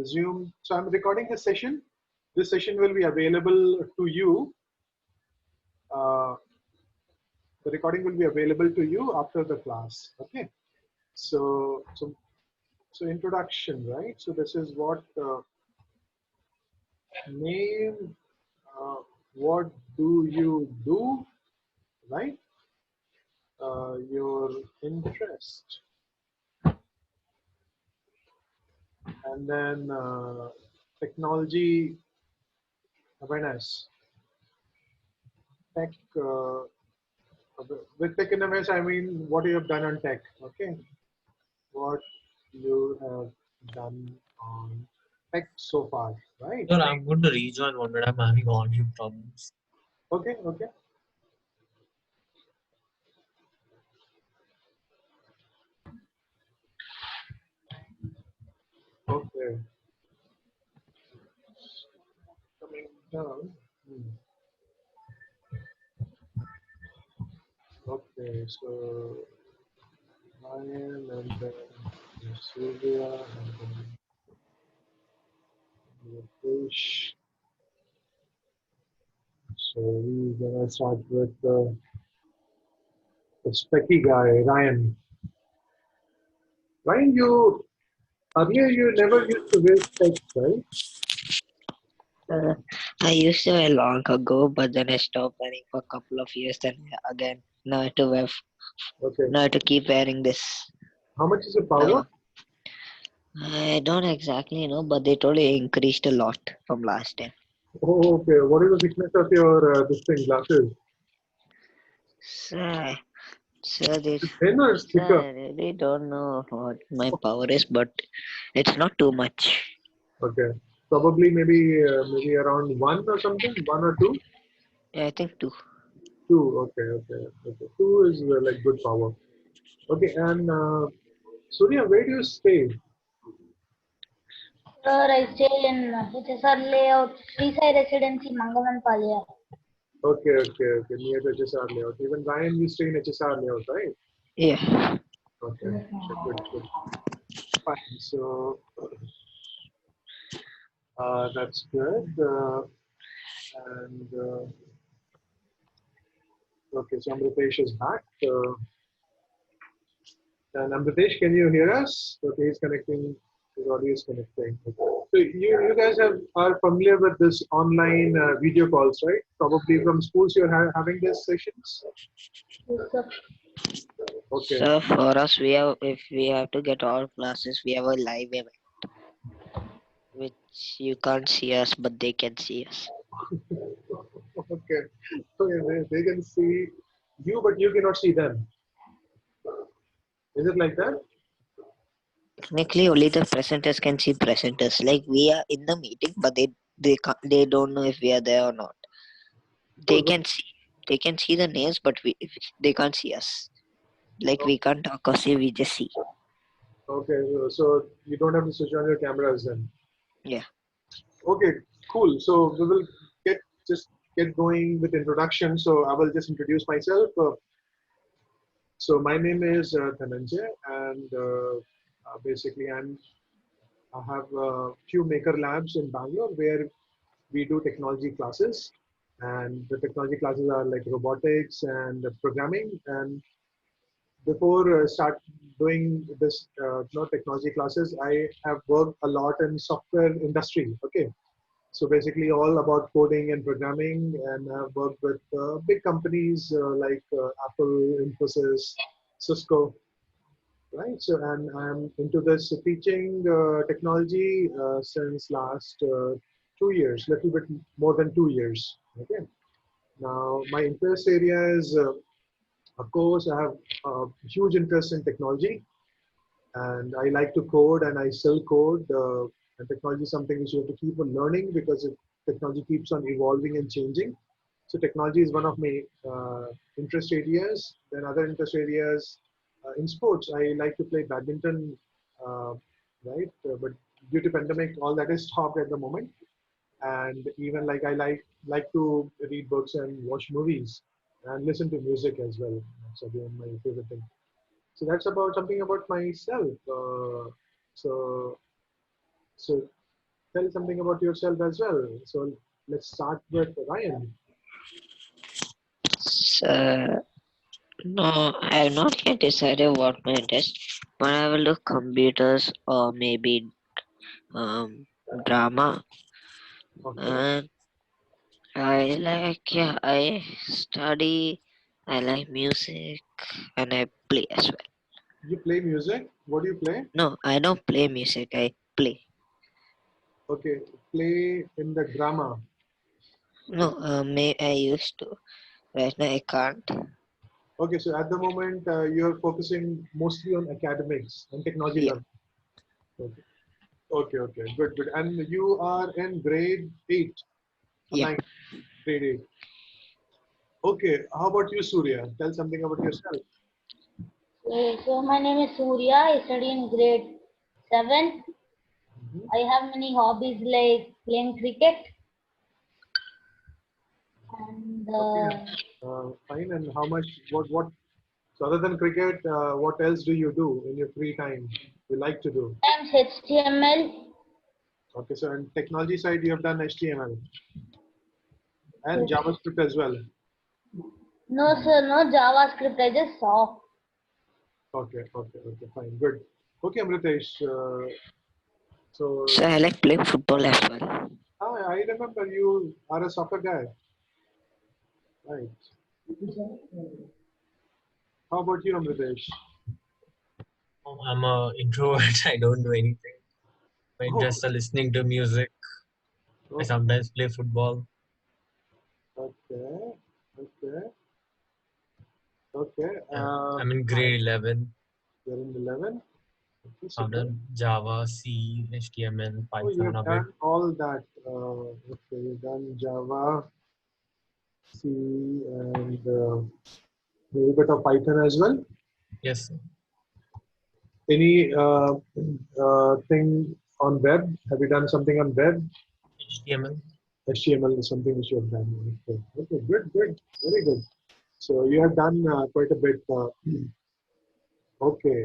resume. So I'm recording a session. This session will be available to you. Uh, the recording will be available to you after the class. Okay. So introduction, right? So this is what name. Uh, what do you do, right? Your interest, and then technology awareness. Tech. With tech awareness, I mean what you have done on tech. Okay. What you have done on tech so far, right? Sir, I'm going to rejoin 1 minute. I'm having audio problems. Okay. Okay. Okay. Coming down. Okay. So Ryan and then Sylvia and then Fish. So we're gonna start with the specky guy, Ryan. Ryan, you earlier you never used to wear specs, right? I used to wear long ago, but then I stopped wearing for a couple of years. Then again, now I have to wear. Okay. Now I have to keep wearing this. How much is the power? I don't exactly know, but they told it increased a lot from last time. Oh, okay. What is the thickness of your this thing glasses? So this. Thin or thicker? I really don't know what my power is, but it's not too much. Okay. Probably maybe around one or something, one or two. Yeah, I think 2. Two. Okay. Okay. Okay. Two is like good power. Okay. And Surya, where do you stay? Sir, I stay in HSR layout, Srisai Residency, Mangavan. Okay. Okay. Okay. Near the HSR layout. Even Ryan, you stay in HSR layout, right? Yeah. Okay. Good. Good. Fine. So that's good. And okay, so Amritesh is back. And Amritesh, can you hear us? Okay, he's connecting. His audio is connecting. Okay. So you guys are familiar with this online video calls, right? Probably from schools you're having these sessions. Okay. So for us, if we have to get all classes, we have a live event, which you can't see us, but they can see us. Okay. Okay, they can see you, but you cannot see them. Is it like that? Technically, only the presenters can see presenters. Like we are in the meeting, but they don't know if we are there or not. They can see the names, but they can't see us. Like we can't talk or say, we just see. Okay, so you don't have to switch on your cameras then. Yeah. Okay, cool. So we will just get going with introduction. So I will just introduce myself. So my name is Dhananjay, and basically I have a few maker labs in Bangalore where we do technology classes, and the technology classes are like robotics and programming. And before start doing this technology classes, I have worked a lot in software industry. Okay, so basically all about coding and programming, and I've worked with big companies like Apple, Infosys, Cisco, right? So, and I'm into this teaching technology since last 2 years, little bit more than 2 years. Okay. Now, my interest area is, of course, I have a huge interest in technology, and I like to code and I still code. And technology is something which you have to keep on learning because technology keeps on evolving and changing. So technology is one of my interest areas. Then other interest areas in sports, I like to play badminton, right? But due to pandemic, all that is stopped at the moment. And even like I like to read books and watch movies and listen to music as well. That's again my favorite thing. So that's about something about myself. So so tell something about yourself as well. So let's start with Ryan. So, no, I have not yet decided what my interest, but I will do computers or maybe drama. Okay. And I study, I like music, and I play as well. You play music. What do you play? No, I don't play music, I play. Okay. Play in the drama. No, I used to. Right now, I can't. Okay. So at the moment, you're focusing mostly on academics and technology Yeah, learning. Okay. Okay. Okay. Good. Good. And you are in grade 8 or yeah. 9? Grade 8. Okay. How about you, Surya? Tell something about yourself. So my name is Surya. I study in grade 7. Mhm. I have many hobbies like playing cricket and Okay. Fine. And how much? What? So other than cricket, what else do you do in your free time? You like to do? sometimes HTML. Okay. So in technology side, you have done HTML and Yes. JavaScript as well. No, sir, no JavaScript. I just saw. Okay. Okay. Okay. Fine. Good. Okay, Amritesh. So So I like playing football as well. I remember you are a soccer guy, right? How about you, Amritesh? I'm a introvert. I don't do anything. My Oh, interests are listening to music. I oh, sometimes play football. okay. Okay. Okay. Yeah. I'm in grade 11. You're in 11. Okay, I've super. done Java, C, HTML, Oh, you Python have a bit. done all that. Okay, you've done Java, C, and maybe a bit of Python as well. Yes, Any thing on web? Have you done something on web? HTML. HTML is something which you have done. Okay, okay, good, good, very good. So you have done quite a bit. Okay,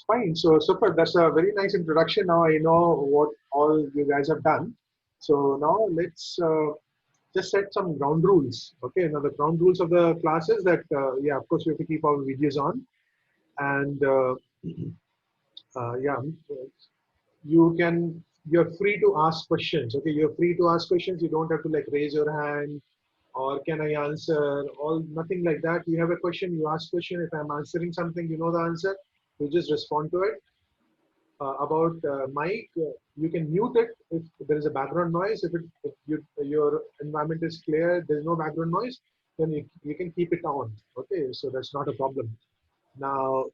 fine. So super. That's a very nice introduction. Now I know what all you guys have done. So now let's just set some ground rules. Okay. Now the ground rules of the class is that yeah, of course we have to keep our videos on, and yeah, you can. You're free to ask questions. Okay, you're free to ask questions. You don't have to like raise your hand or can I answer? All nothing like that. You have a question, you ask question. If I'm answering something, you know the answer. You just respond to it. About mic, you can mute it if there is a background noise. If your environment is clear, there's no background noise, then you can keep it on. Okay, so that's not a problem. Now,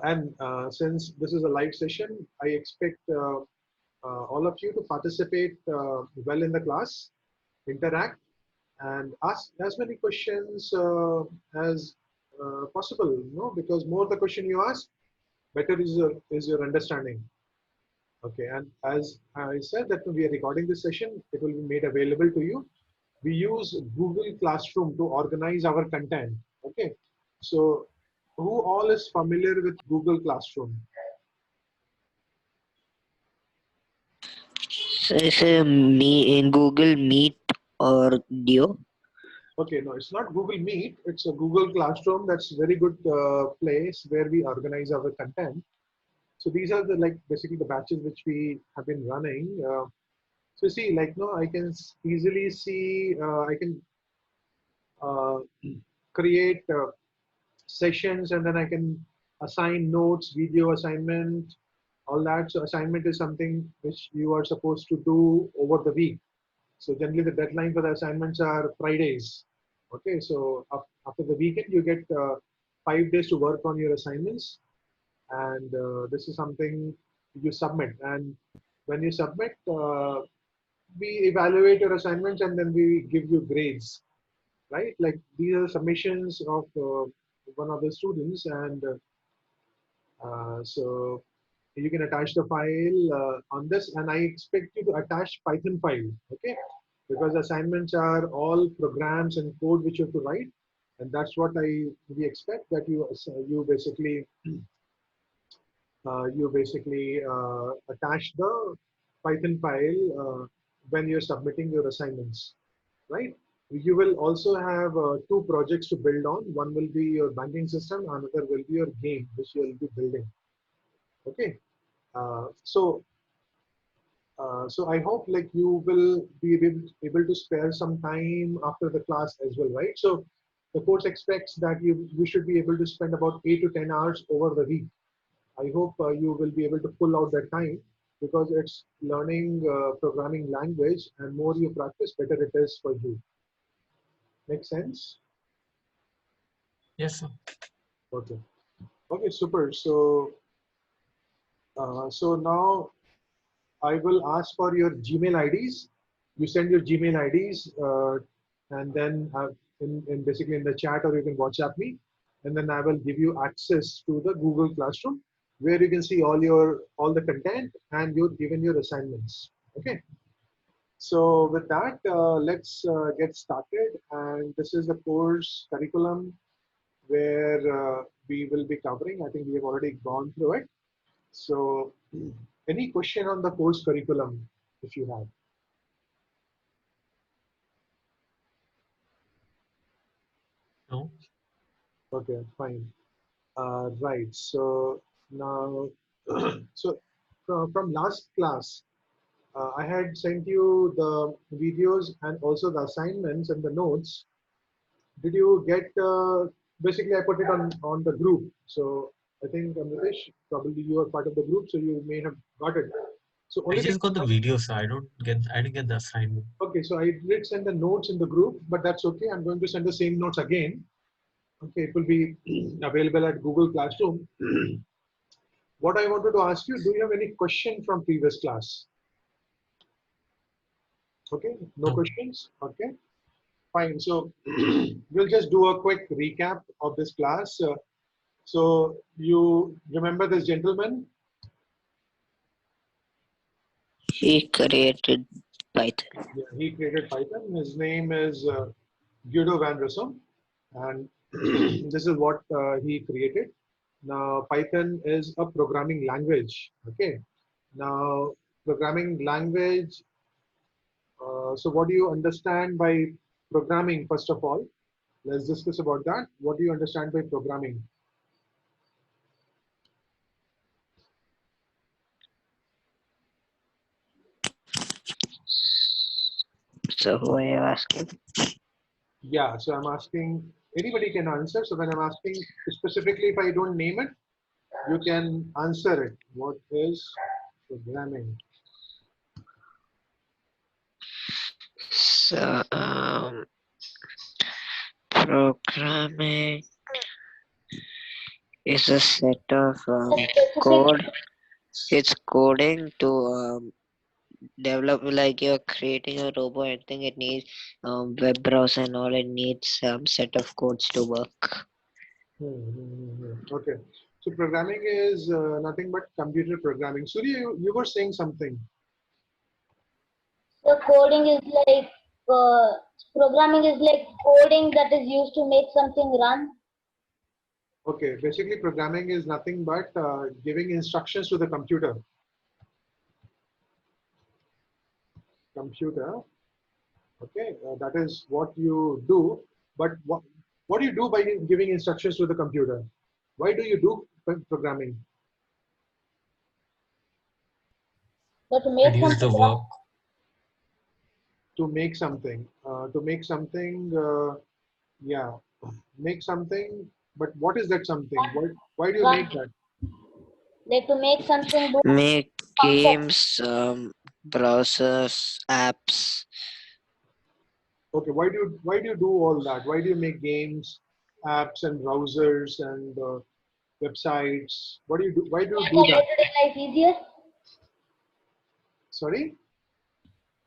and since this is a live session, I expect all of you to participate well in the class, interact and ask as many questions as possible, because more the question you ask, better is your understanding. Okay, and as I said that we are recording this session, it will be made available to you. We use Google Classroom to organize our content. Okay, so who all is familiar with Google Classroom? So it's a me in Google Meet or Duo. Okay, no, it's not Google Meet. It's a Google Classroom. That's a very good place where we organize our content. So these are the like basically the batches which we have been running. So see, like no, I can easily see. I can uh, create sessions, and then I can assign notes, video assignment, all that. So assignment is something which you are supposed to do over the week. So generally, the deadline for the assignments are Fridays. Okay, so after the weekend, you get 5 days to work on your assignments, and this is something you submit. And when you submit, we evaluate your assignments and then we give you grades, right? Like these are submissions of one of the students, and so you can attach the file on this, and I expect you to attach Python file, okay? Because assignments are all programs and code which you have to write, and that's what we expect that you basically attach the Python file when you're submitting your assignments, right? You will also have two projects to build on. One will be your banking system, another will be your game, which you will be building. Okay. So I hope like you will be able to spare some time after the class as well, right? So the course expects that you should be able to spend about 8 to 10 hours over the week. I hope you will be able to pull out that time because it's learning programming language, and more you practice, better it is for you. Make sense? Yes, sir. Okay. Okay, super. So now I will ask for your Gmail IDs. You send your Gmail IDs, and then in basically in the chat, or you can WhatsApp me, and then I will give you access to the Google Classroom where you can see all the content and you're given your assignments. Okay. So with that, let's get started. And this is the course curriculum where we will be covering. I think we have already gone through it. So any question on the course curriculum if you have? No. Okay, fine. Right. So now, so from last class, I had sent you the videos and also the assignments and the notes. Did you get? Basically, I put it on the group. So I think Amritesh, probably you are part of the group, so you may have got it. So I only thing. just got the video, sir. I didn't get the assignment. Okay, so I did send the notes in the group, but that's okay. I'm going to send the same notes again. Okay, it will be available at Google Classroom. What I wanted to ask you, do you have any question from previous class? Okay, no No. questions? Okay, fine. So we'll just do a quick recap of this class. So you remember this gentleman? He created Python. Yeah, he created Python. His name is Guido van Rossum, and this is what he created. Now, Python is a programming language. Okay. Now, programming language. So, what do you understand by programming? First of all, let's discuss about that. What do you understand by programming? So who are you asking? Yeah. So, I'm asking. Anybody can answer. So, when I'm asking specifically, if I don't name it, you can answer it. What is programming? So programming is a set of code. It's coding to develop, like you're creating a robot. I think it needs web browser and all. It needs some set of codes to work. Okay. So programming is nothing but computer programming. Surya, you were saying something. So coding is like programming is like coding that is used to make something run. Okay. Basically, programming is nothing but giving instructions to the computer. Okay. That is what you do. But what do you do by giving instructions to the computer? Why do you do programming? So to make Reduce the something work. To make something. Yeah. Make something. But what is that something? Why do you make that? like to make something do Make function. games, browsers, apps. Okay, why do you do all that? Why do you make games, apps, and browsers and websites? What do you do? Why do you Make do our that? day-to-day life easier. Sorry,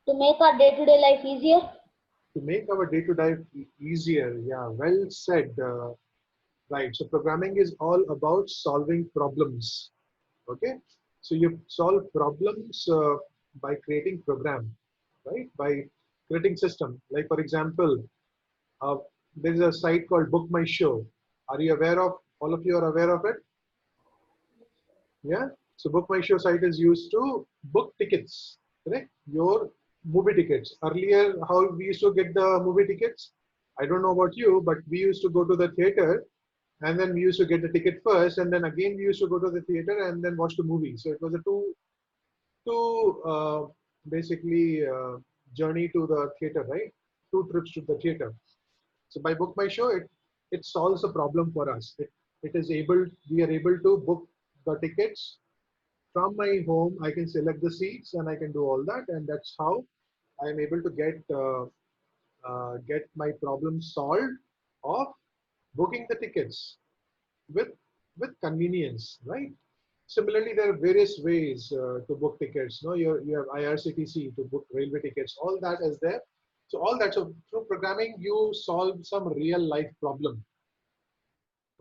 To make our day-to-day life easier. to make our day-to-day easier. Yeah, well said. Right. So programming is all about solving problems. Okay. So you solve problems by creating program, right? By creating system. Like for example, uh, there is a site called Book My Show. Are you aware of? All of you are aware of it? Yeah. So Book My Show site is used to book tickets. correct? Your movie tickets. Earlier, how we used to get the movie tickets? I don't know about you, but we used to go to the theater and then we used to get the ticket first, and then again we used to go to the theater and then watch the movie. So it was a two basically journey to the theater, right? Two trips to the theater. So by Book My Show, it solves a problem for us. It is able, we are able to book the tickets from my home. I can select the seats and I can do all that, and that's how I am able to get my problem solved of booking the tickets with convenience, right? Similarly, there are various ways to book tickets. No, you have IRCTC to book railway tickets. All that is there. So all that. So through programming, you solve some real life problem.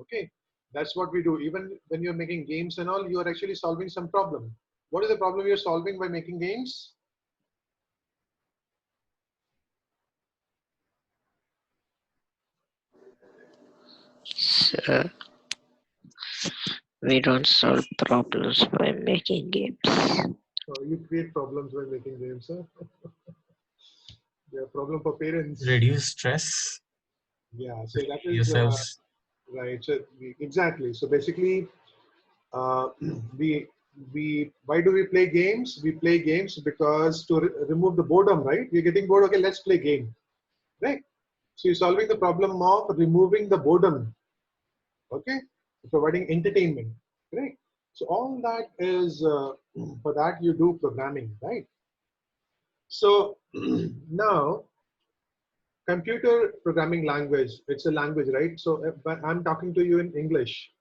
Okay, that's what we do. Even when you're making games and all, you are actually solving some problem. What is the problem you're solving by making games? So we don't solve problems by making games. You create problems by making games. Huh? The problem for parents. Reduce stress Yeah, so that is yourselves. right. So exactly. So basically, uh, we why do we play games? We play games because to remove the boredom, right? We're getting bored. Okay, let's play game, right? So you're solving the problem of removing the boredom. Okay, providing entertainment, right? So all that is for that you do programming, right? So now computer programming language, it's a language, right? So but I'm talking to you in English.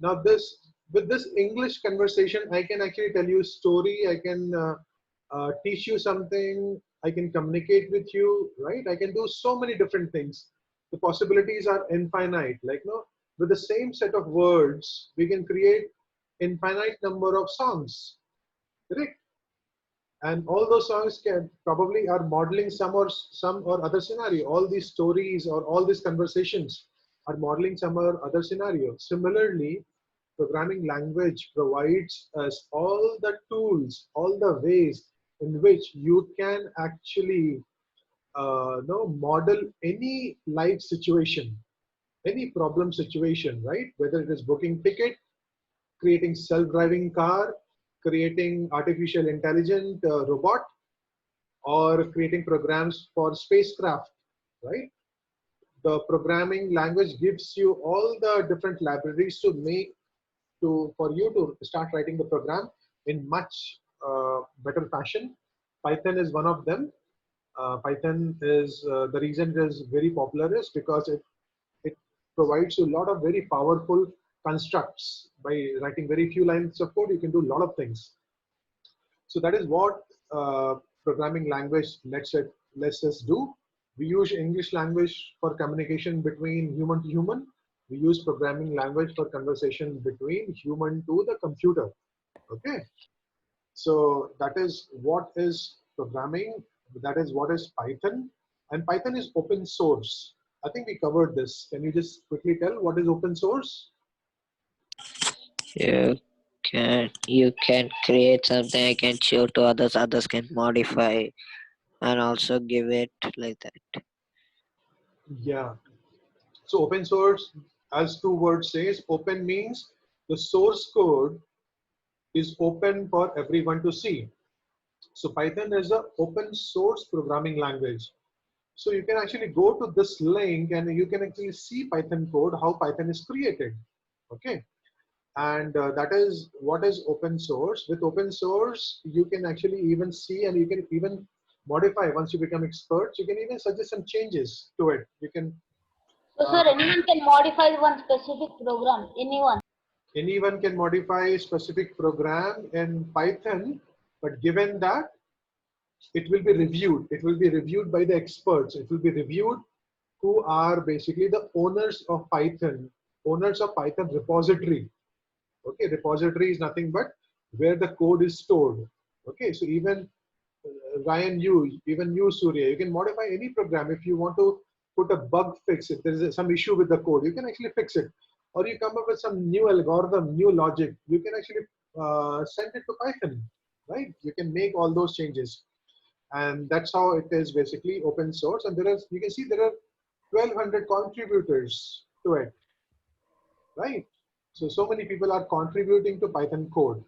Now this, with this English conversation, I can actually tell you a story. I can teach you something. I can communicate with you, right? I can do so many different things. The possibilities are infinite. Like, no, with the same set of words, we can create infinite number of songs, correct? And all those songs can probably are modeling some or other scenario. All these stories or all these conversations are modeling some or other scenario. Similarly, programming language provides us all the tools, all the ways in which you can actually model any life situation, any problem situation, right? Whether it is booking ticket, creating self-driving car, creating artificial intelligent robot, or creating programs for spacecraft, right? The programming language gives you all the different libraries to make to for you to start writing the program in much better fashion. Python is one of them. Python is the reason it is very popular is because it provides you a lot of very powerful constructs. By writing very few lines of code, you can do a lot of things. So that is what programming language lets us do. We use English language for communication between human to human. We use programming language for conversation between human to the computer. Okay. So that is what is programming. That is what is Python. And Python is open source. I think we covered this. Can you just quickly tell what is open source? You can create something, I can show to others, others can modify and also give it like that. Yeah. So open source, as two words says, open means the source code is open for everyone to see. So Python is an open source programming language. So you can actually go to this link and you can actually see Python code, how Python is created. Okay. And that is what is open source. With open source, you can actually even see and you can even modify once you become experts. You can even suggest some changes to it. You can So, sir, anyone can modify one specific program. anyone can modify a specific program in Python, but given that it will be reviewed. It will be reviewed by the experts. It will be reviewed who are basically the owners of Python, owners of Python repository. Okay, repository is nothing but where the code is stored. Okay, so even Ryan, even you, Surya, you can modify any program. If you want to put a bug fix, if there is some issue with the code, you can actually fix it. Or you come up with some new algorithm, new logic, you can actually send it to Python, right? You can make all those changes. and that's how it is basically open source. And you can see there are 1,200 contributors to it, right? So many people are contributing to Python code.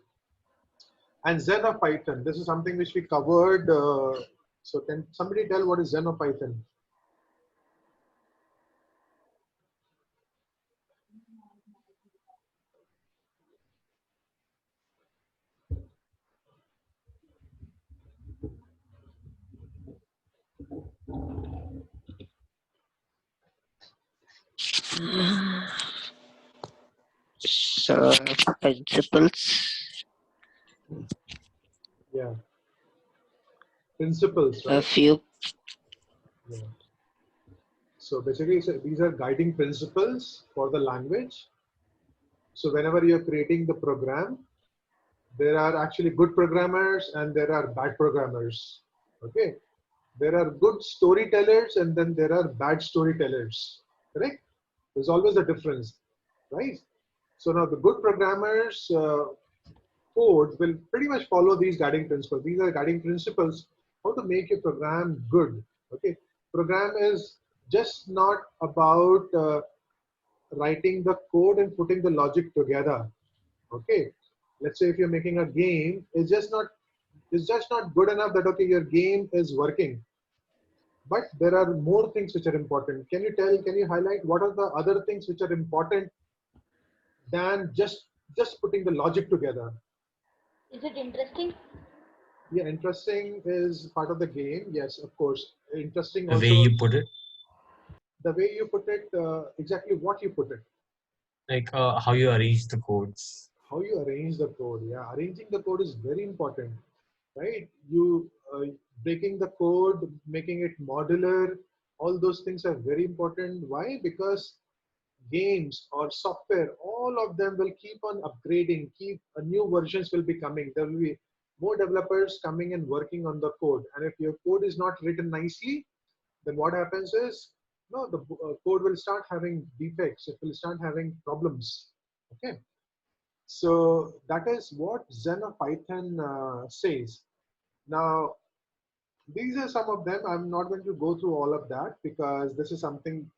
And Zen of Python, this is something which we covered. So can somebody tell what is Zen of Python? So principles, Yeah, principles, a right? few. Yeah. So basically, these are guiding principles for the language. So whenever you're creating the program, there are actually good programmers and there are bad programmers. Okay. There are good storytellers and then there are bad storytellers. Correct? There's always a difference, right? So now the good programmers code will pretty much follow these guiding principles. These are guiding principles how to make your program good. Okay, program is just not about writing the code and putting the logic together. Okay, let's say if you're making a game, it's just not good enough that okay your game is working, but there are more things which are important. Can you highlight what are the other things which are important than just putting the logic together? Is it interesting? Yeah, interesting is part of the game. Yes, of course. Interesting The way also, you put it, the way you put it, exactly what you put it, like how you arrange the codes. how you arrange the code. Yeah, arranging the code is very important, right? You breaking the code, making it modular, all those things are very important. Why? Because games or software, all of them will keep on upgrading, new versions will be coming. There will be more developers coming and working on the code. And if your code is not written nicely, then what happens is, no, the code will start having defects. It will start having problems. Okay. So that is what Zen of Python says. Now, these are some of them. I'm not going to go through all of that because this is something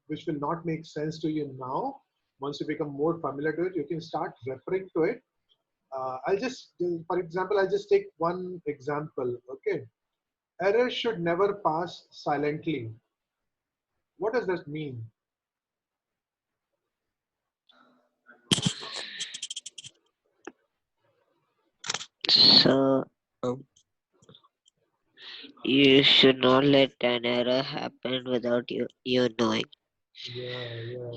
which will not make sense to you now. Once you become more familiar to it, you can start referring to it. For example, I'll just take one example. Okay. Errors should never pass silently. What does that mean? So you should not let an error happen without you knowing. Yeah,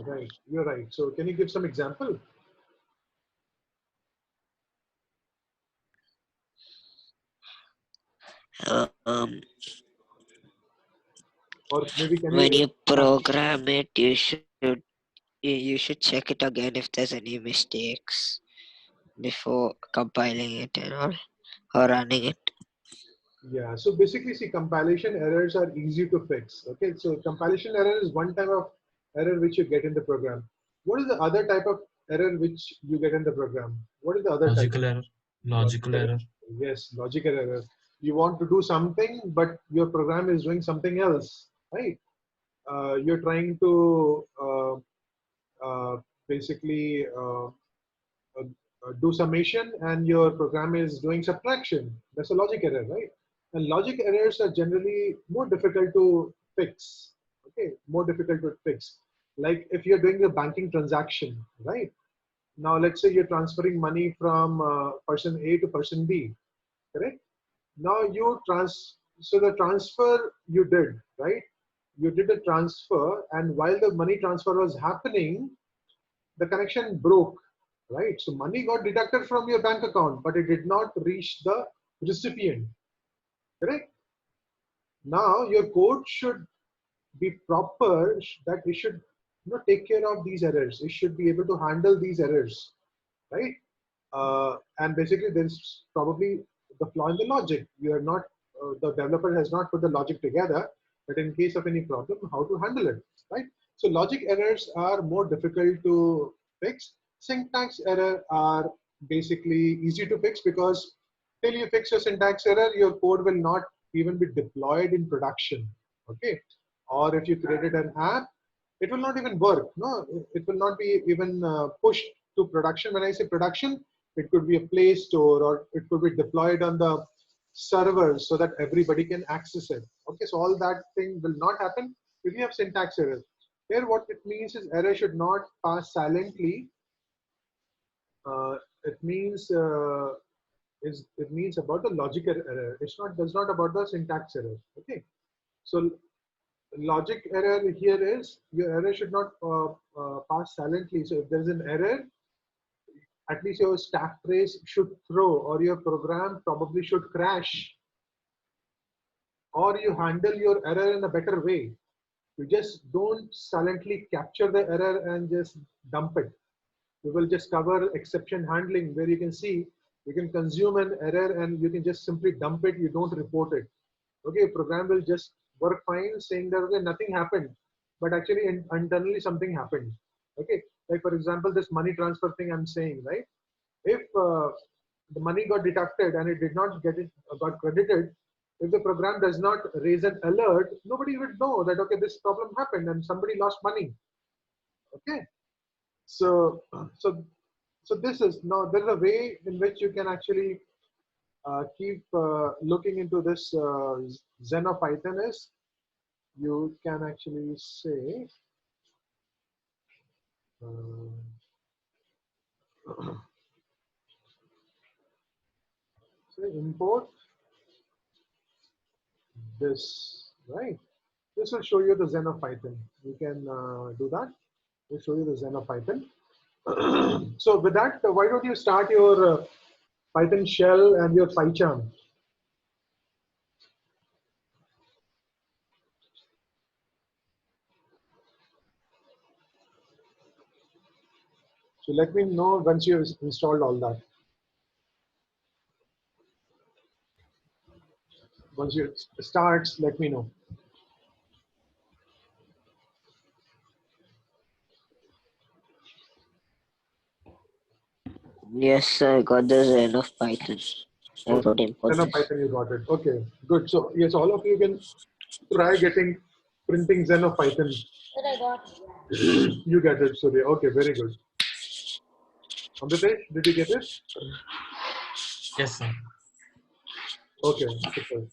right. You're right. So can you give some example? Um, Or maybe can when you you program it, you should check it again if there's any mistakes before compiling it and all or running it. Yeah, so basically, see, compilation errors are easy to fix. Okay, so compilation error is one type of error which you get in the program. What is the other type of error which you get in the program? What is the other type? Logical error. Logical Logical. error. Yes, logical error. You want to do something, but your program is doing something else, right? You're trying to uh, basically do summation and your program is doing subtraction. That's a logic error, right? And logic errors are generally more difficult to fix. Okay, more difficult to fix. Like if you're doing a banking transaction, right? Now let's say you're transferring money from person A to person B, correct? Now so the transfer you did, right? You did a transfer, and while the money transfer was happening, the connection broke, right? So money got deducted from your bank account, but it did not reach the recipient, correct? Now your code should be proper, that it should take care of these errors. It should be able to handle these errors, right? And basically, there's probably the flaw in the logic. You are not, the developer has not put the logic together, but in case of any problem, how to handle it, right? So logic errors are more difficult to fix. Syntax error are basically easy to fix because till you fix your syntax error, your code will not even be deployed in production. Okay, or if you created an app, it will not even work. No, it will not be even pushed to production. When I say production, it could be a Play Store or it could be deployed on the servers so that everybody can access it. Okay, so all that thing will not happen if you have syntax error. Here, what it means is error should not pass silently. It means it means about the logical error. It's not does not about the syntax error. Okay, so logic error here is your error should not pass silently. So if there's an error, at least your stack trace should throw, or your program probably should crash, or you handle your error in a better way. You just don't silently capture the error and just dump it. You will just cover exception handling, where you can see you can consume an error and you can just simply dump it. You don't report it. Okay, program will just work fine, saying that okay, nothing happened, but actually internally something happened. Okay, like for example, this money transfer thing I'm saying, right? If the money got deducted and it did not get it got credited, if the program does not raise an alert, nobody would know that okay, this problem happened and somebody lost money. Okay, so so this is now there's a way in which you can actually keep looking into this Zen of Python is you can actually say say import this, right? This will show you the Zen of Python. You can do that. We'll show you the Zen of Python. So with that, why don't you start your Python shell and your PyCharm? So let me know once you've installed all that. Once it starts, let me know. Yes, I got the Zen of Python. I wrote import Zen of this. Python, you got it. Okay, good. So yes, all of you can try getting printing Zen of Python. That I got. You get it, Surya. Okay, very good. Amritesh, did you get it? Yes, sir. Okay, super.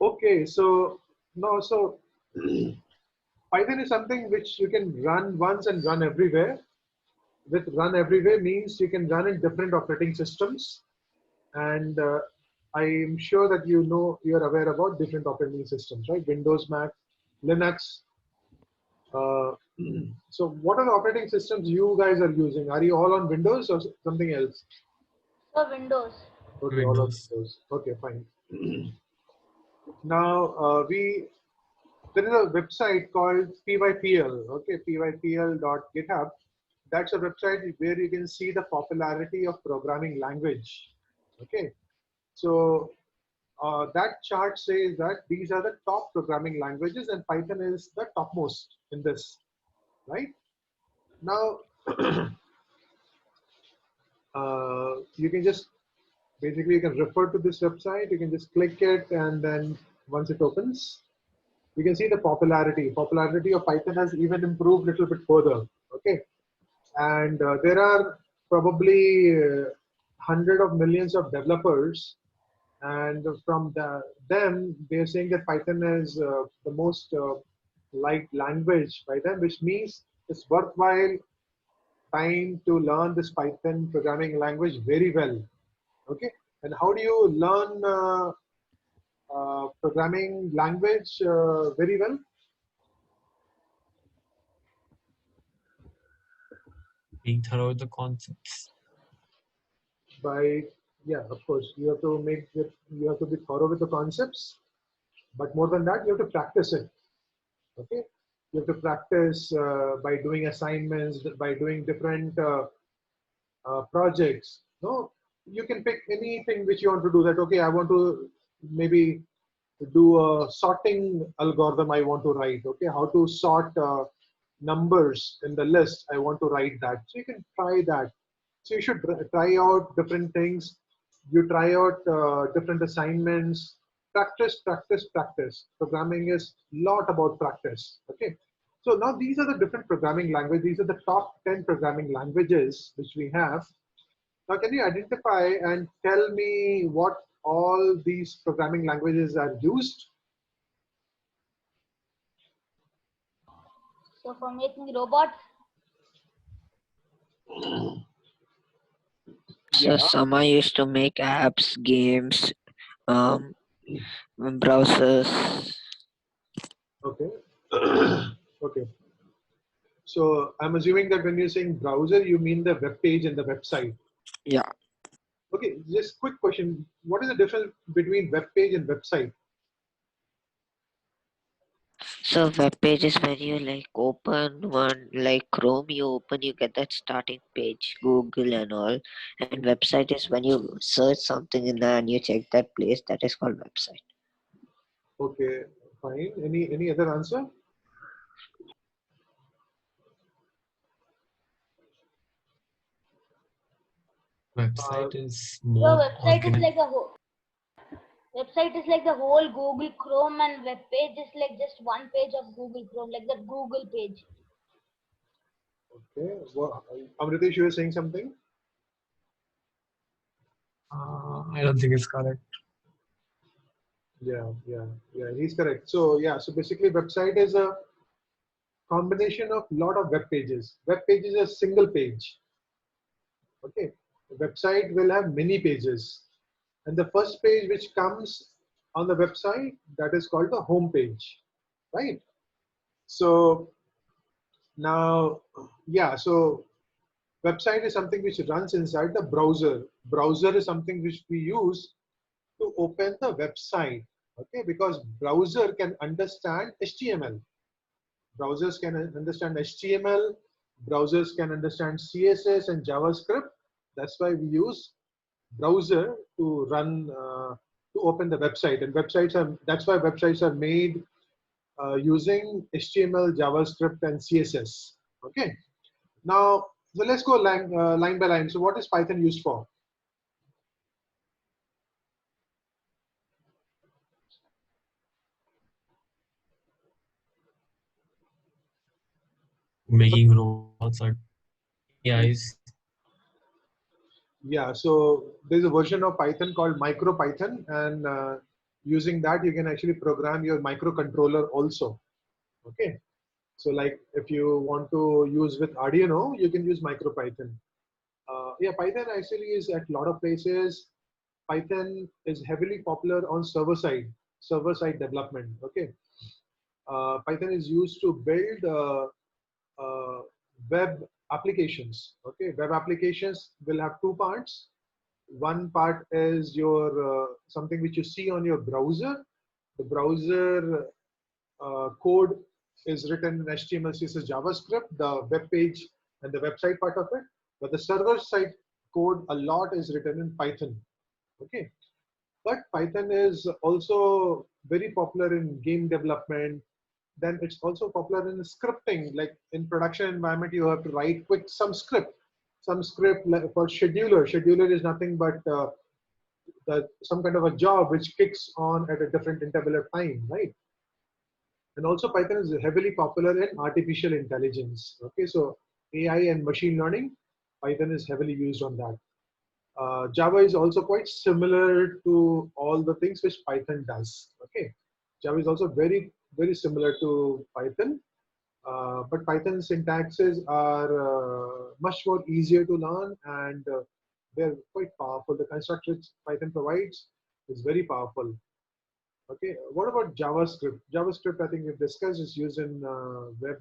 Okay, so no, so Python is something which you can run once and run everywhere. With run everywhere means you can run in different operating systems, and I'm sure that you know you're aware about different operating systems, right? Windows, Mac, Linux. Uh, so, what are the operating systems you guys are using? Are you all on Windows or something else? For Windows. Okay, all on Windows. Windows. Okay, fine. Now there is a website called PYPL. Okay, pypl.github. That's a website where you can see the popularity of programming language. Okay, so that chart says that these are the top programming languages, and Python is the topmost in this. Right now, you can just basically you can refer to this website. You can just click it, and then once it opens, you can see the popularity. Popularity of Python has even improved a little bit further. Okay, and there are probably hundred of millions of developers, and from them they're saying that Python is the most liked language by them, which means it's worthwhile time to learn this Python programming language very well. Okay, and how do you learn programming language very well? Being thorough with the concepts. By yeah, of course, you have to make it, you have to be thorough with the concepts, but more than that, you have to practice it. Okay, you have to practice by doing assignments, by doing different projects. No, you can pick anything which you want to do. That okay, I want to maybe do a sorting algorithm I want to write. Okay, how to sort numbers in the list I want to write that. So you can try that. So you should try out different things. You try out different assignments. practice, practice, practice. Programming is lot about practice. Okay. So now these are the different programming languages. These are the top 10 programming languages which we have. Now, can you identify and tell me what all these programming languages are used? So for making robots, So Yeah. some are used to make apps, games, browsers. Okay. Okay. So I'm assuming that when you're saying browser, you mean the web page and the website. Yeah. Okay. Just quick question. What is the difference between web page and website? So web page is when you like open one like Chrome, you open, you get that starting page, Google and all. And website is when you search something in there and you check that place. That is called website. Okay. Fine. Any other answer? Website is so more website is organic. like a whole. Website is like the whole Google Chrome, and web page is like just one page of Google Chrome, like the Google page. Okay. Well, Amritesh, you were saying something? I don't think it's correct. Yeah. He's correct. So yeah. So basically, website is a combination of lot of web pages. Web page is a single page. Okay. The website will have many pages. And the first page which comes on the website, that is called the home page, right? So now, yeah, so website is something which runs inside the browser. Browser is something which we use to open the website, okay? Because browser can understand HTML. Browsers can understand HTML. Browsers can understand CSS and JavaScript. That's why we use browser to run to open the website, and that's why websites are made using HTML, JavaScript, and CSS. Okay. Now, so let's go line by line. So, what is Python used for? Making robots or AIs. Yeah. So there's a version of Python called MicroPython, and using that you can actually program your microcontroller also. Okay. So like if you want to use with Arduino, you can use MicroPython. Yeah, Python actually is at a lot of places. Python is heavily popular on server side development. Okay, Python is used to build web applications. Okay, web applications will have two parts. One part is your something which you see on your browser. The browser code is written in HTML, CSS, JavaScript, the web page and the website part of it. But the server side code, a lot is written in Python. Okay. But Python is also very popular in game development. Then it's also popular in scripting. Like in production environment, you have to write quick some script like for scheduler. Scheduler is nothing but some kind of a job which kicks on at a different interval of time, right? And also Python is heavily popular in artificial intelligence. Okay, so AI and machine learning, Python is heavily used on that. Java is also quite similar to all the things which Python does. Okay, Java is also very similar to Python, but Python syntaxes are much more easier to learn, and they're quite powerful. The construct which Python provides is very powerful. Okay, what about JavaScript? JavaScript, I think we've discussed, is used in web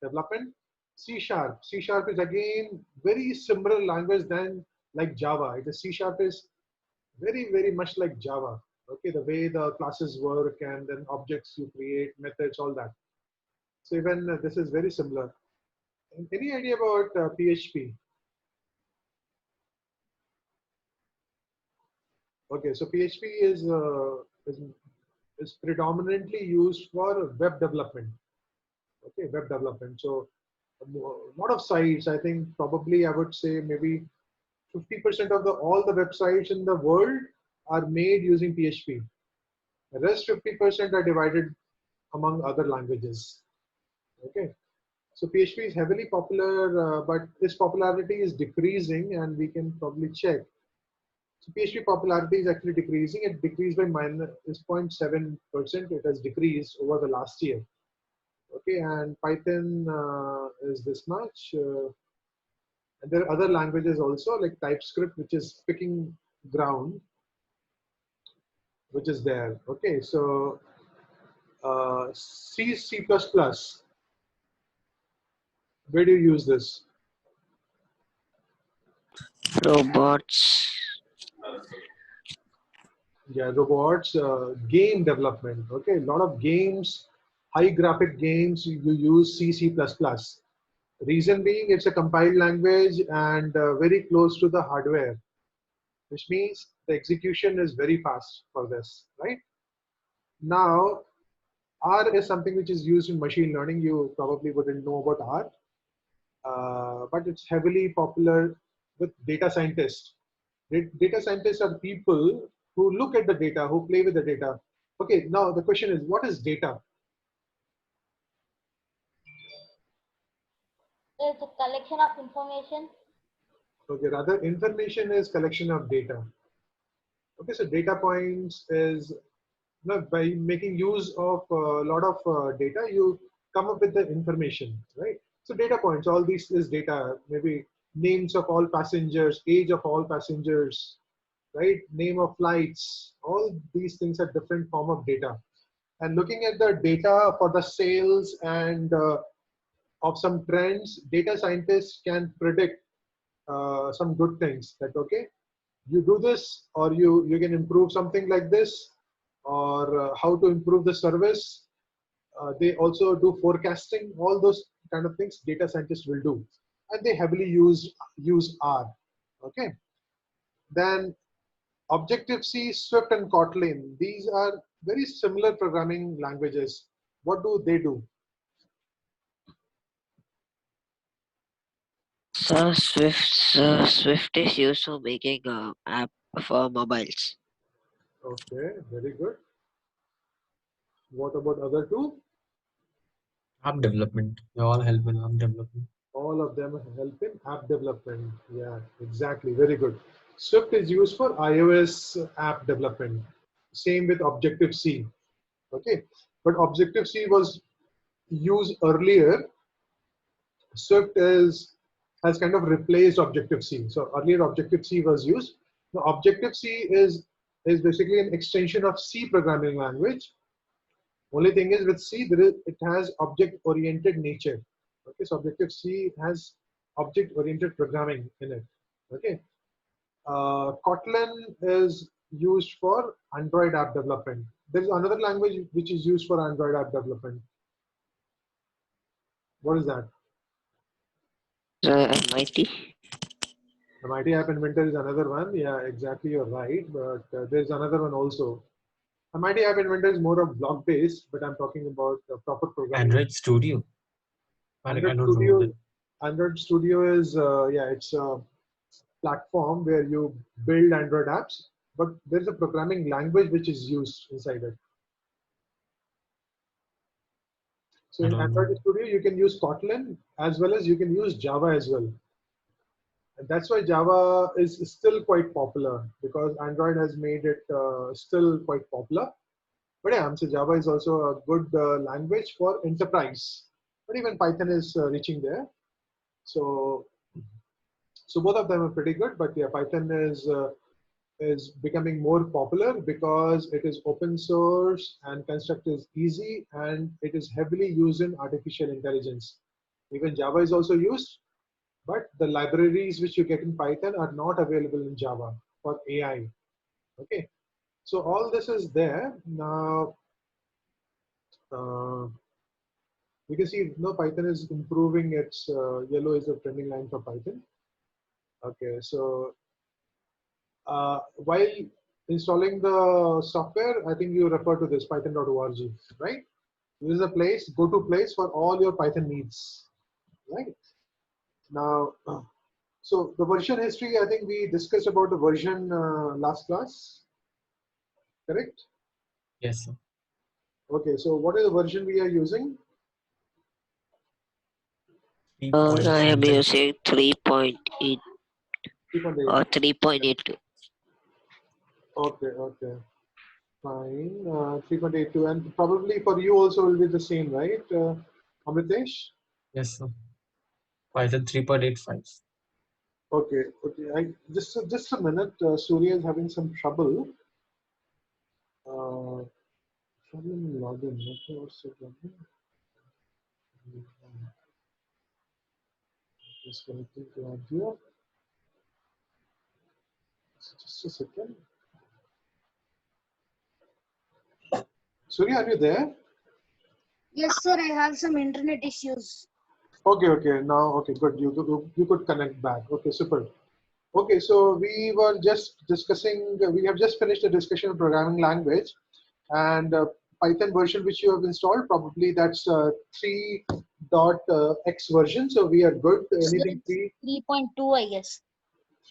development. C Sharp. C Sharp is again very similar language than like Java. It is C Sharp is very much like Java. Okay, the way the classes work and then objects you create, methods, all that. So even this is very similar. Any idea about PHP? Okay, so PHP is predominantly used for web development. Okay, web development. So a lot of sites, I think probably I would say maybe 50% of all the websites in the world are made using PHP. The rest 50% are divided among other languages. Okay. So PHP is heavily popular, but its popularity is decreasing, and we can probably check. So PHP popularity is actually decreasing. It decreased by minus 0.7%. It has decreased over the last year. Okay, and Python is this much. And there are other languages also like TypeScript, which is picking ground, which is there. Okay, so C, C++. Where do you use this? Robots. Yeah, robots, game development. Okay, a lot of games, high graphic games, you use C, C++. Reason being, it's a compiled language and very close to the hardware, which means the execution is very fast for this, right? Now, R is something which is used in machine learning. You probably wouldn't know about R, but it's heavily popular with data scientists. Data scientists are people who look at the data, who play with the data. Okay, now the question is, what is data? It's a collection of information. Okay, rather information is collection of data. Okay, so data points is, by making use of a lot of data, you come up with the information, right? So data points, all these is data, maybe names of all passengers, age of all passengers, right? Name of flights, all these things are different form of data. And looking at the data for the sales and of some trends, data scientists can predict some good things that, okay, you do this, or you can improve something like this, or how to improve the service. They also do forecasting, all those kind of things data scientists will do. And they heavily use R. Okay. Then Objective-C, Swift, and Kotlin. These are very similar programming languages. What do they do? So Swift is used for making app for mobiles. Okay, very good. What about other two? App development. They all help in app development. All of them help in app development. Yeah, exactly. Very good. Swift is used for iOS app development. Same with Objective-C. Okay, but Objective-C was used earlier. Swift has kind of replaced Objective-C. So earlier Objective-C was used. Now Objective-C is basically an extension of C programming language. Only thing is with C, it has object-oriented nature. Okay, so Objective-C has object-oriented programming in it. Okay, Kotlin is used for Android app development. There is another language which is used for Android app development. What is that? MIT. MIT App Inventor is another one. Yeah, exactly. You're right. But there's another one also. MIT App Inventor is more of block based, but I'm talking about proper programming. Android Studio. I don't know Studio, that. Android Studio is it's a platform where you build Android apps, but there's a programming language which is used inside it. So in Android Studio, you can use Kotlin as well as you can use Java as well. And that's why Java is still quite popular, because Android has made it still quite popular. But yeah, so Java is also a good language for enterprise. But even Python is reaching there. So both of them are pretty good. But yeah, Python is becoming more popular because it is open source and construct is easy, and it is heavily used in artificial intelligence. Even Java is also used, but the libraries which you get in Python are not available in Java for AI. Okay, so all this is there. Now you can see Python is improving its yellow is the trending line for Python. Okay, so while installing the software, I think you refer to this python.org, right? This is a place, go-to place for all your Python needs, right? Now, so the version history, I think we discussed about the version last class, correct? Yes, sir. Okay, so what is the version we are using? I am 3.8. using 3.8 3.8. or 3.82. Okay, okay, fine. 3.82, and probably for you also will be the same, right, Amritesh? Yes, sir. Python 3.85. Okay, okay. Just a minute. Surya is having some trouble. Uh, trouble in login. Okay, what's the problem? Just connecting to audio. Just a second. Surya, are you there? Yes, sir, I have some internet issues. Okay, okay. Now, okay, good. You could connect back. Okay, super. Okay, so we were just discussing. We have just finished a discussion of programming language, and Python version which you have installed. Probably that's 3.x version. So we are good. Anything 3.2, I guess.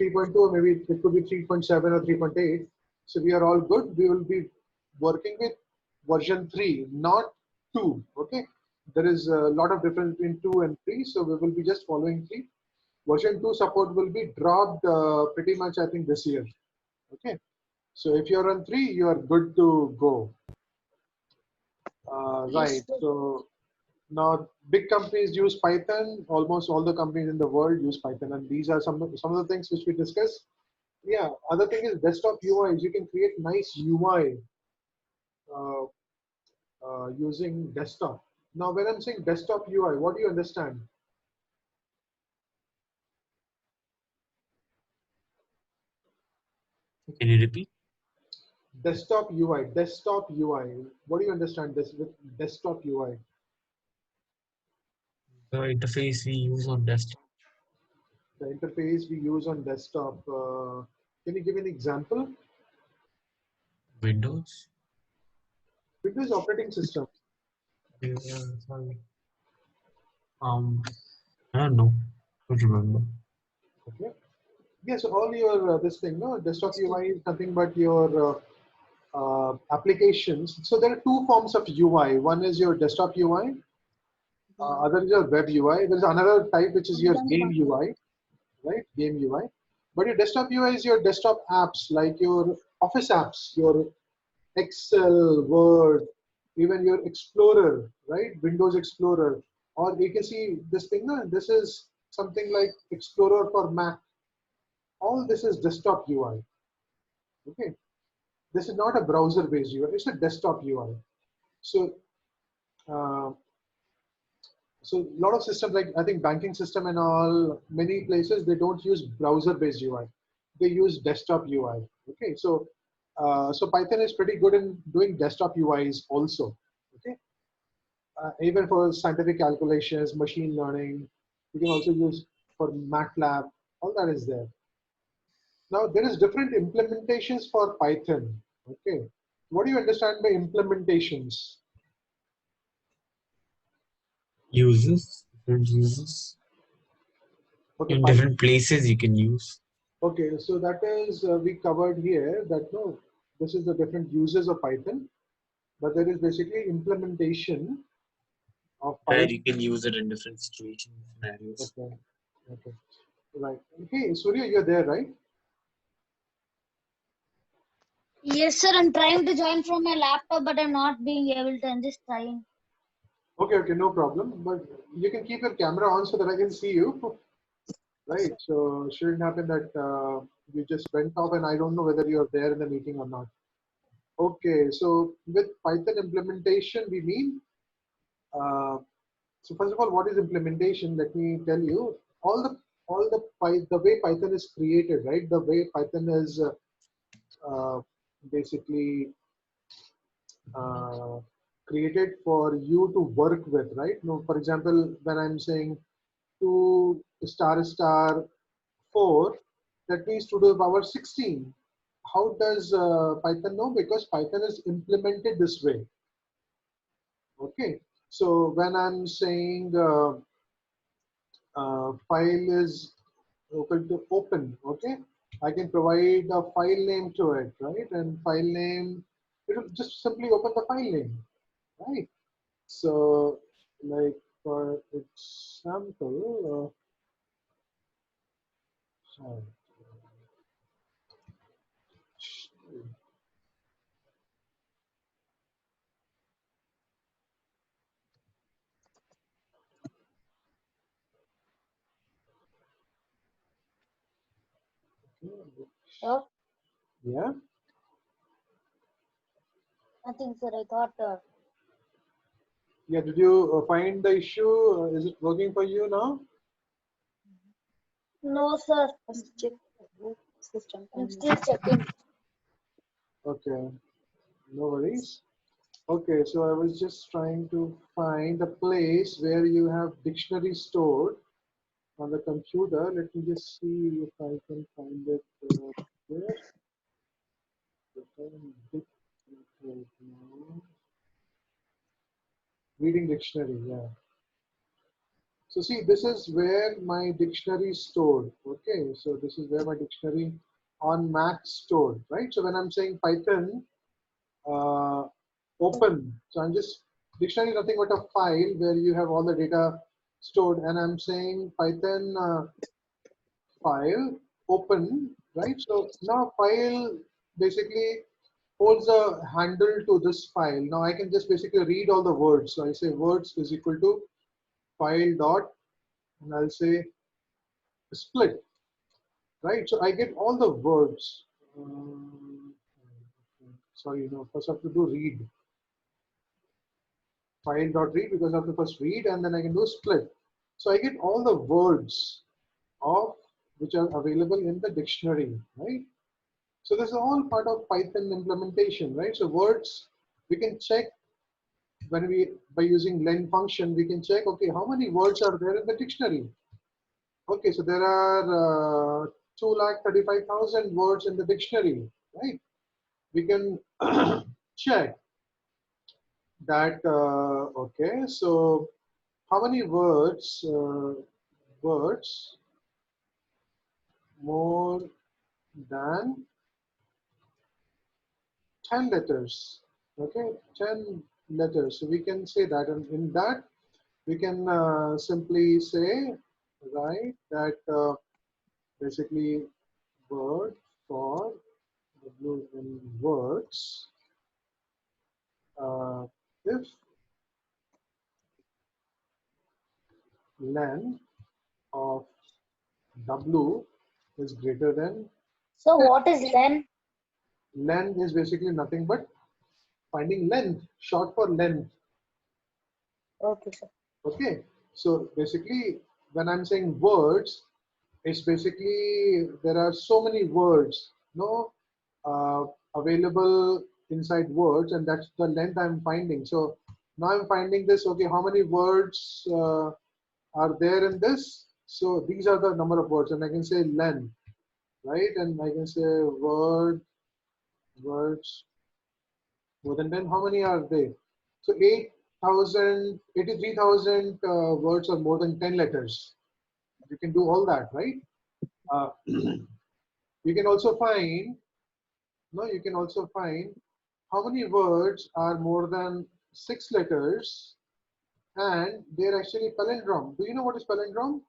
3.2, or maybe it could be 3.7 or 3.8. So we are all good. We will be working with version 3, not 2. Okay. There is a lot of difference between 2 and 3. So we will be just following 3. Version 2 support will be dropped pretty much, I think, this year. Okay. So if you're on 3, you are good to go. Yes, Right. sir. So now big companies use Python. Almost all the companies in the world use Python, and these are some of the things which we discussed. Yeah, other thing is desktop UIs. You can create nice UI uh, using desktop. Now, when I'm saying desktop UI, what do you understand? Can you repeat? Desktop UI, desktop UI. What do you understand this with desktop UI? The interface we use on desktop. The interface we use on desktop. Can you give an example? Windows. Windows operating system. Yeah, sorry. I don't know. Don't remember. Okay. Yes, all your this thing, no, desktop UI is nothing but your applications. So there are two forms of UI. One is your desktop UI. Other is your web UI. There's another type which is your game UI, right? Game UI. But your desktop UI is your desktop apps, like your Office apps, your Excel, Word, even your Explorer, right? Windows Explorer. Or you can see this thing, no? This is something like Explorer for Mac. All this is desktop UI. Okay. This is not a browser-based UI. It's a desktop UI. So uh, so a lot of systems like I think banking system and all many places they don't use browser based UI. They use desktop UI. Okay, so so Python is pretty good in doing desktop UIs also. Okay, even for scientific calculations, machine learning, you can also use for MATLAB. All that is there. Now there is different implementations for Python. Okay, what do you understand by implementations? Users. Different users. Okay, In Python. different places you can use. Okay, so that is we covered here that no, this is the different uses of Python, but there is basically implementation of Where Python. you can use it in different situations, scenarios. Okay, okay, right. Okay, Surya, you're there, right? Yes, sir, I'm trying to join from my laptop, but I'm not being able to. I'm just trying. Okay, okay, no problem. But you can keep your camera on so that I can see you, right? So shouldn't happen that you just went off and I don't know whether you're there in the meeting or not. Okay, so with Python implementation, we mean uh, so first of all, what is implementation? Let me tell you. The way Python is created, right? The way Python is uh, basically uh, created for you to work with, right? No, for example, when I'm saying 2**4, that means 2 to the power 16. How does Python know? Because Python is implemented this way. Okay. So when I'm saying file is equal to open, okay, I can provide a file name to it, right? And file name it will just simply open the file name, right? So, like for example, sorry. Sir, Yeah, nothing, sir. I thought. yeah. Did you find the issue? Is it working for you now? No, sir. I'm still checking. Okay, no worries. Okay, so I was just trying to find a place where you have dictionary stored on the computer. Let me just see if I can find it there. Right now. Reading dictionary, yeah. So see, this is where my dictionary is stored. Okay, so this is where my dictionary on Mac stored, right? So when I'm saying Python, uh, open. So I'm just dictionary is nothing but a file where you have all the data stored, and I'm saying Python file open, right? So now file basically holds a handle to this file. Now I can just basically read all the words. So I say words is equal to file dot, and I'll say split, right? So I get all the words. Sorry, no, first I have to do read. File dot read because I have to first read and then I can do split. So I get all the words of which are available in the dictionary, right? So this is all part of Python implementation, right? So words we can check when we by using len function we can check, okay, how many words are there in the dictionary? Okay, so there are 2,35,000 words in the dictionary, right? We can check that. Okay, so how many words more than 10 letters? Okay, 10 letters. So we can say that, and in that we can simply say, right, that basically word for W in words, if len of W is greater than So 10. what is len? Len is basically nothing but finding length, short for length. Okay, sir. Okay, so basically when I'm saying words, it's basically there are so many words, no, available inside words, and that's the length I'm finding. So now I'm finding this. Okay, how many words are there in this? So these are the number of words, and I can say len, right? And I can say words more than 10. How many are they? So 8,000, 83,000 words or more than 10 letters. You can do all that, right? You can also find, no, you can also find how many words are more than 6 letters and they're actually palindrome. Do you know what is palindrome?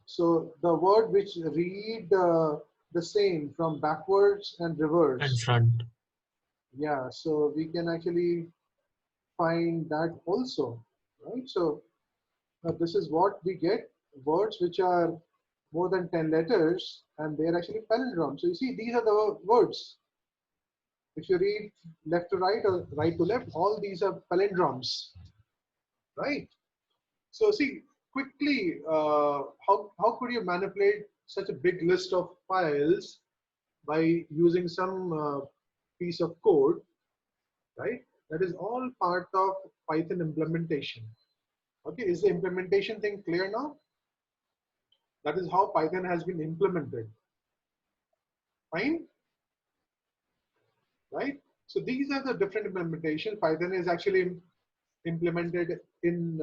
So the word which read the same from backwards and And reverse. front. Yeah, so we can actually find that also, right? So this is what we get, words which are more than 10 letters and they're actually palindrome. So you see, these are the words. If you read left to right or right to left, all these are palindromes, right? So see, quickly, how could you manipulate such a big list of files by using some piece of code, right? That is all part of Python implementation. Okay, is the implementation thing clear now? That is how Python has been implemented. Fine, right? So these are the different implementations. Python is actually implemented in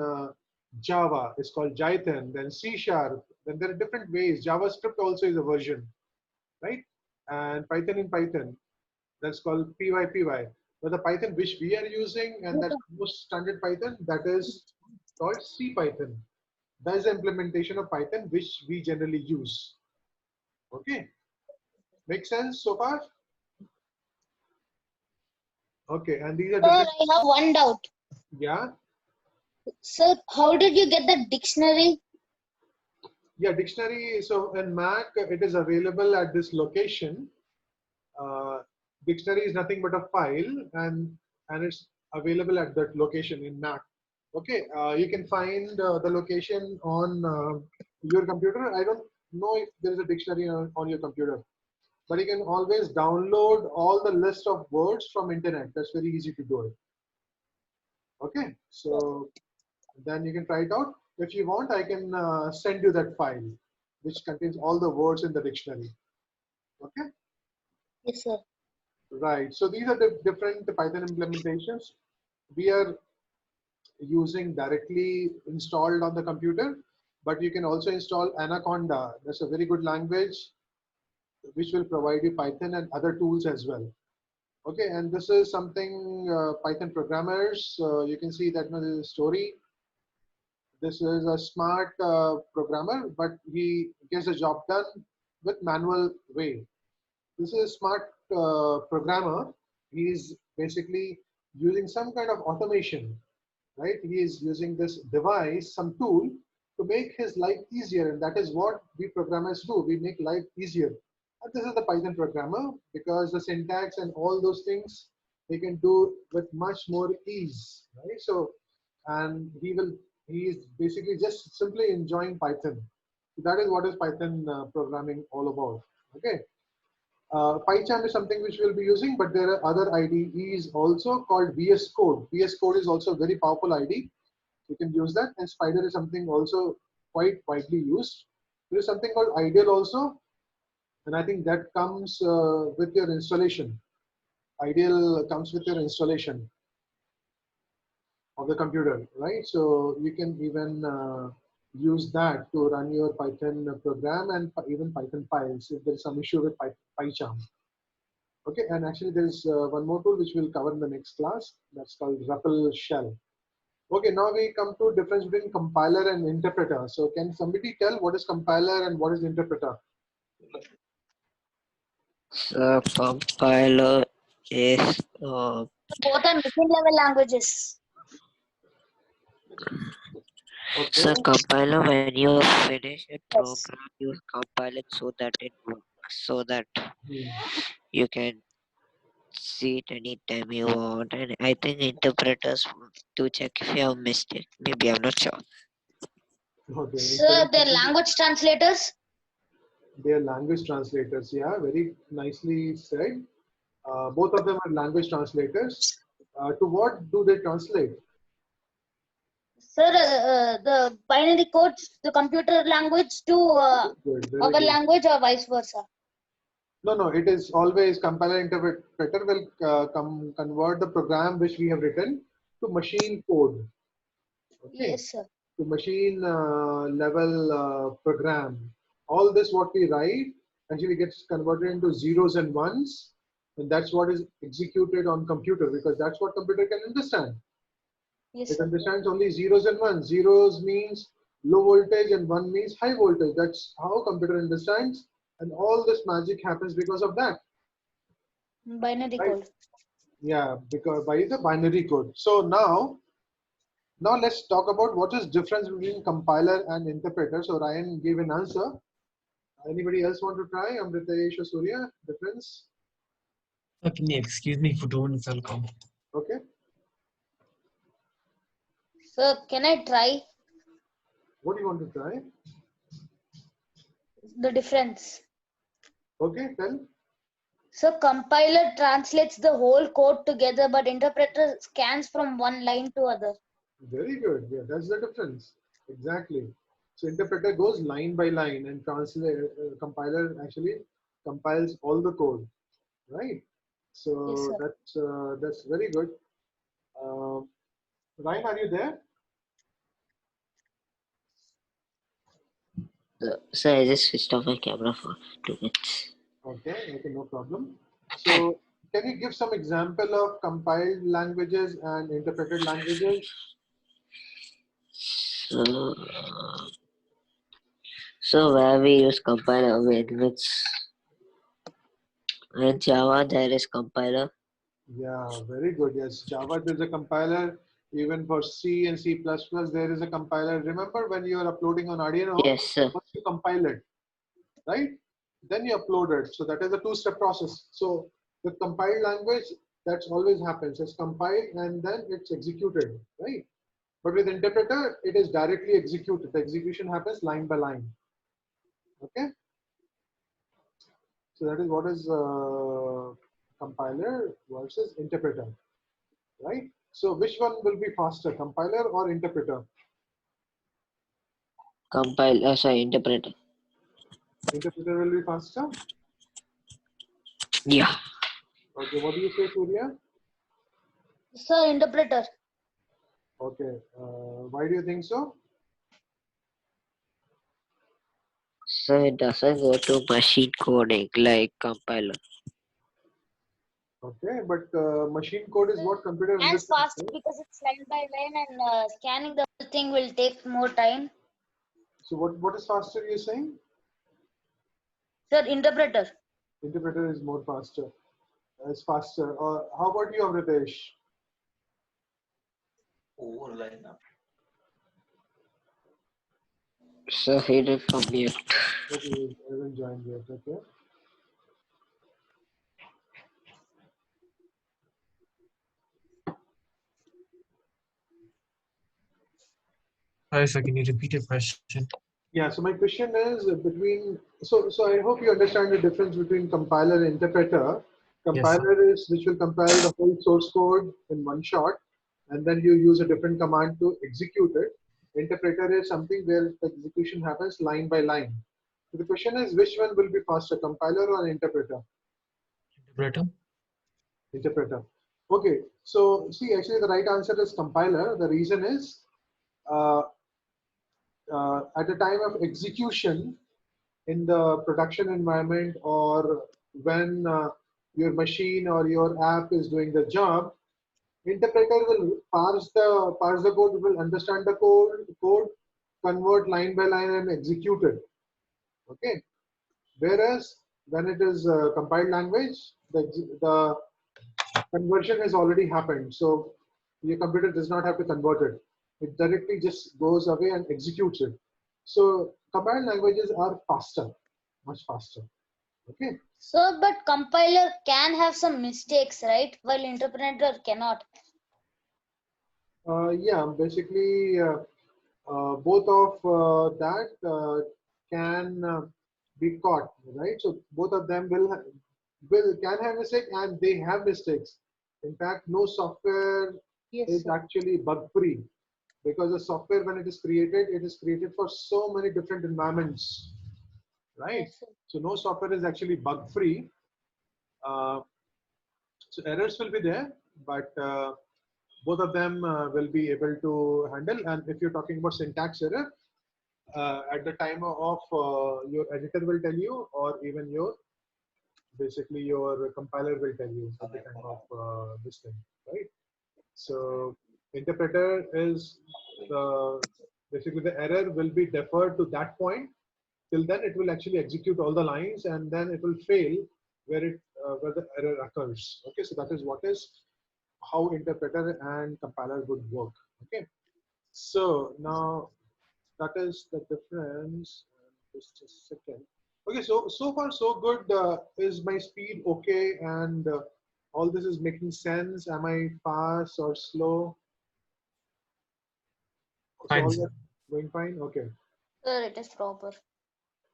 Java. It's called Jython, then C Sharp. Then there are different ways. JavaScript also is a version, right? and Python in Python. That's called PyPy. But the Python which we are using, and that's the most standard Python, that is called CPython. That is the implementation of Python which we generally use. Okay, make sense so far? Okay, and these are Sir, different. I have one doubt. Yeah, Sir, how did you get the dictionary? yeah. Dictionary. So in Mac, it is available at this location. Dictionary is nothing but a file, and it's available at that location in Mac. Okay, you can find the location on your computer. I don't know if there is a dictionary on your computer, but you can always download all the list of words from internet. That's very easy to do it. Okay, so then you can try it out. If you want, I can send you that file, which contains all the words in the dictionary. Okay, Yes, sir. right. So these are the different Python implementations we are using directly installed on the computer, but you can also install Anaconda. That's a very good language which will provide you Python and other tools as well. Okay, and this is something Python programmers, you can see that this is a story. This is a smart programmer, but he gets the job done with manual way. This is a smart programmer. He's basically using some kind of automation, right? He is using this device, some tool to make his life easier. And that is what we programmers do. We make life easier. And this is the Python programmer because the syntax and all those things they can do with much more ease, right? So, and he is basically just simply enjoying Python. So that is what is Python programming all about. Okay. PyCharm is something which we'll be using, but there are other IDEs also called VS Code. VS Code is also a very powerful IDE. You can use that. And Spider is something also quite widely used. There is something called Ideal also, and I think that comes with your installation. Ideal comes with your installation of the computer, right? So you can even use that to run your Python program and even Python files if there's some issue with PyCharm. Okay, and actually there's one more tool which we'll cover in the next class. That's called REPL shell. Okay, now we come to difference between compiler and interpreter. So can somebody tell what is compiler and what is interpreter? So compiler is Both are machine level languages. Okay, so compiler when you finish a Yes. program, you compile it so that Hmm. you can see it anytime you want. And I think interpreters to check if you have mistake. Maybe I'm not sure. Okay. Sir, they're language translators. They are language translators. Yeah, very nicely said. Both of them are language translators. To what do they translate? Sir, the binary codes, the computer language to Good, very our good. language or vice versa. No, no, it is always compiler interpreter will convert the program which we have written to machine code. Okay, Yes, sir. to machine level program. All this what we write actually gets converted into zeros and ones, and that's what is executed on computer because that's what computer can understand. Yes, It sir. understands only zeros and ones. Zeros means low voltage and one means high voltage. That's how computer understands, and all this magic happens because of that. Binary Right? code. Yeah, because by the binary code. So now let's talk about what is difference between compiler and interpreter. So Ryan gave an answer. Anybody else want to try? Amritesh or Surya, difference? Can you excuse me for 2 minutes? I'll come. Okay. Sir, can I try What do you want to try? the difference? Okay, tell. So compiler translates the whole code together, but interpreter scans from one line to other. Very good. Yeah, that's the difference. Exactly. So interpreter goes line by line and translate. Compiler actually compiles all the code, right? Yes, So sir. that's very good. Ryan, are you there? So I just switched off my camera for 2 minutes. Okay, no problem. So, can you give some example of compiled languages and interpreted languages? So, so where we use compiler in Java there is compiler. Yeah, very good. Yes, Java there's a compiler. Even for C and C++, there is a compiler. Remember when you are uploading on Arduino, Yes, sir. first you compile it, right? Then you upload it. So that is a two-step process. So with compiled language, that's always happens. It's compiled and then it's executed, right? But with interpreter, it is directly executed. The execution happens line by line. Okay. So that is what is compiler versus interpreter, right? So which one will be faster, compiler or interpreter? Interpreter. Interpreter will be faster. Yeah. Okay, what do you say, Surya? Sir, interpreter. Okay, why do you think so? So it doesn't go to machine coding like compiler. Okay, but machine code is what computer As understands. fast Right? because it's line by line and scanning the whole thing will take more time. So what is faster? You're saying Sir, interpreter. interpreter is more faster. Is faster. How about you, Amritesh? So he did from mute. Okay, I will join yet. Okay. Sorry, sir, can you repeat your question? Yeah. So my question is between. So I hope you understand the difference between compiler and interpreter. Yes, sir. Compiler is which will compile the whole source code in one shot, and then you use a different command to execute it. Interpreter is something where the execution happens line by line. So the question is which one will be faster, compiler or interpreter? Interpreter. Interpreter. Okay. So see, actually the right answer is compiler. The reason is uh, at the time of execution in the production environment or when your machine or your app is doing the job, interpreter will parse the code, will understand the code, convert line by line and execute it. Okay. Whereas when it is compiled language, the conversion has already happened. So your computer does not have to convert it. It directly just goes away and executes it. So compiled languages are faster, much faster. Okay. So, but compiler can have some mistakes, right? While interpreter cannot. Yeah, basically both of that can be caught, right? So both of them will can have mistake and they have mistakes. In fact, no software Yes, is sir. actually bug free because the software when it is created for so many different environments, right? Yes, sir. So no software is actually bug free. Uh, so errors will be there, but both of them will be able to handle. And if you're talking about syntax error, at the time of your editor will tell you, or even your basically your compiler will tell you at the time of this thing, right? So interpreter is the basically the error will be deferred to that point. Till then, it will actually execute all the lines, and then it will fail where the error occurs. Okay, so that is what is how interpreter and compiler would work. Okay, so now that is the difference. Just a second. Okay, so far so good. Is my speed okay? And all this is making sense. Am I fast or slow? So Fine, all sir. that going fine. Okay. Sir, it is proper.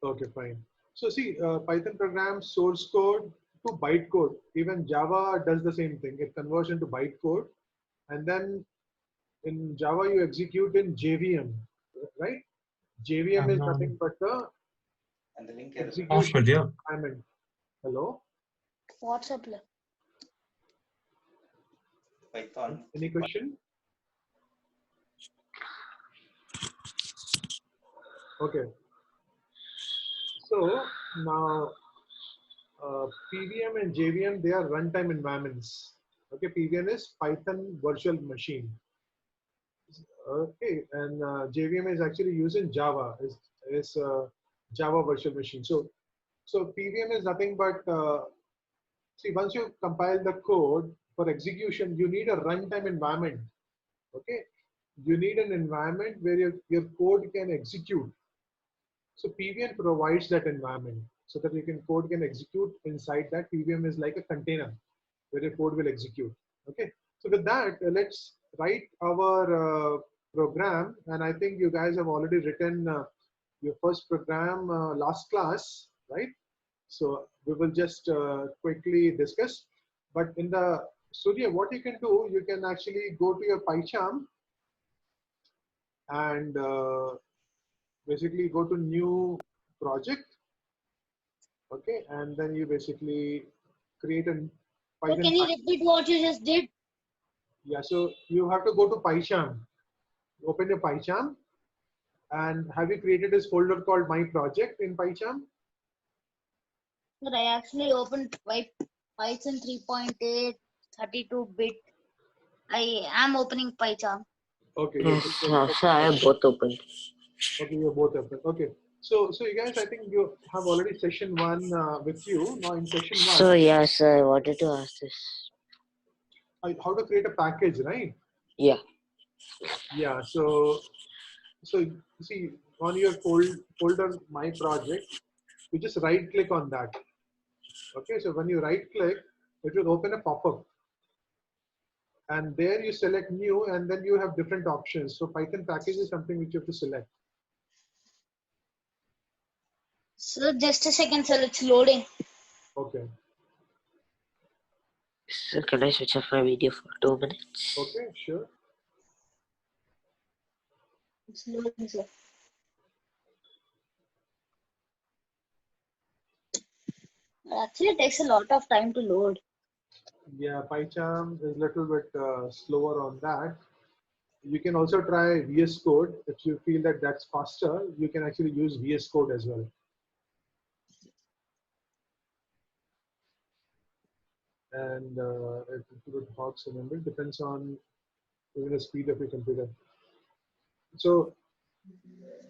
Okay, fine. So see, Python programs source code to bytecode. Even Java does the same thing. It converts into bytecode, and then in Java you execute in JVM, right? JVM is nothing but the Off execution कर दिया. environment. Hello. WhatsApp. Any question? Okay. So now PVM and JVM, they are runtime environments. Okay, PVM is Python virtual machine. Okay, and JVM is actually used in Java, is Java virtual machine. So PVM is nothing but see, once you compile the code for execution, you need a runtime environment. Okay, you need an environment where your code can execute. So PVM provides that environment so that code can execute inside that. PVM is like a container where your code will execute. Okay. So with that, let's write our program. And I think you guys have already written your first program last class, right? So we will just quickly discuss. But in the studio, what you can do, you can actually go to your PyCharm and basically go to new project. Okay, and then you basically create a So Python. can you repeat what you just did? Yeah, so you have to go to PyCharm. Open your PyCharm, and have you created this folder called My Project in PyCharm? Sir, I actually opened Python 3.8 32-bit. I am opening PyCharm. Okay, Yes, sir, I have both open. Okay, you're both open. Okay, so you guys, I think you have already session 1 with you. Now in session 1, So yes, I wanted to ask this. how to create a package, right? Yeah. Yeah, so see on your folder My Project, you just right click on that. Okay, so when you right click, it will open a pop-up. And there you select new, and then you have different options. So Python package is something which you have to select. So just a second, sir, it's loading. Okay. So can I switch off my video for 2 minutes? Okay, sure. It's loading, sir. Actually, it takes a lot of time to load. Yeah, PyCharm is a little bit slower on that. You can also try VS Code. If you feel that that's faster, you can actually use VS Code as well. And if it works, remember, it depends on even the speed of your computer. So,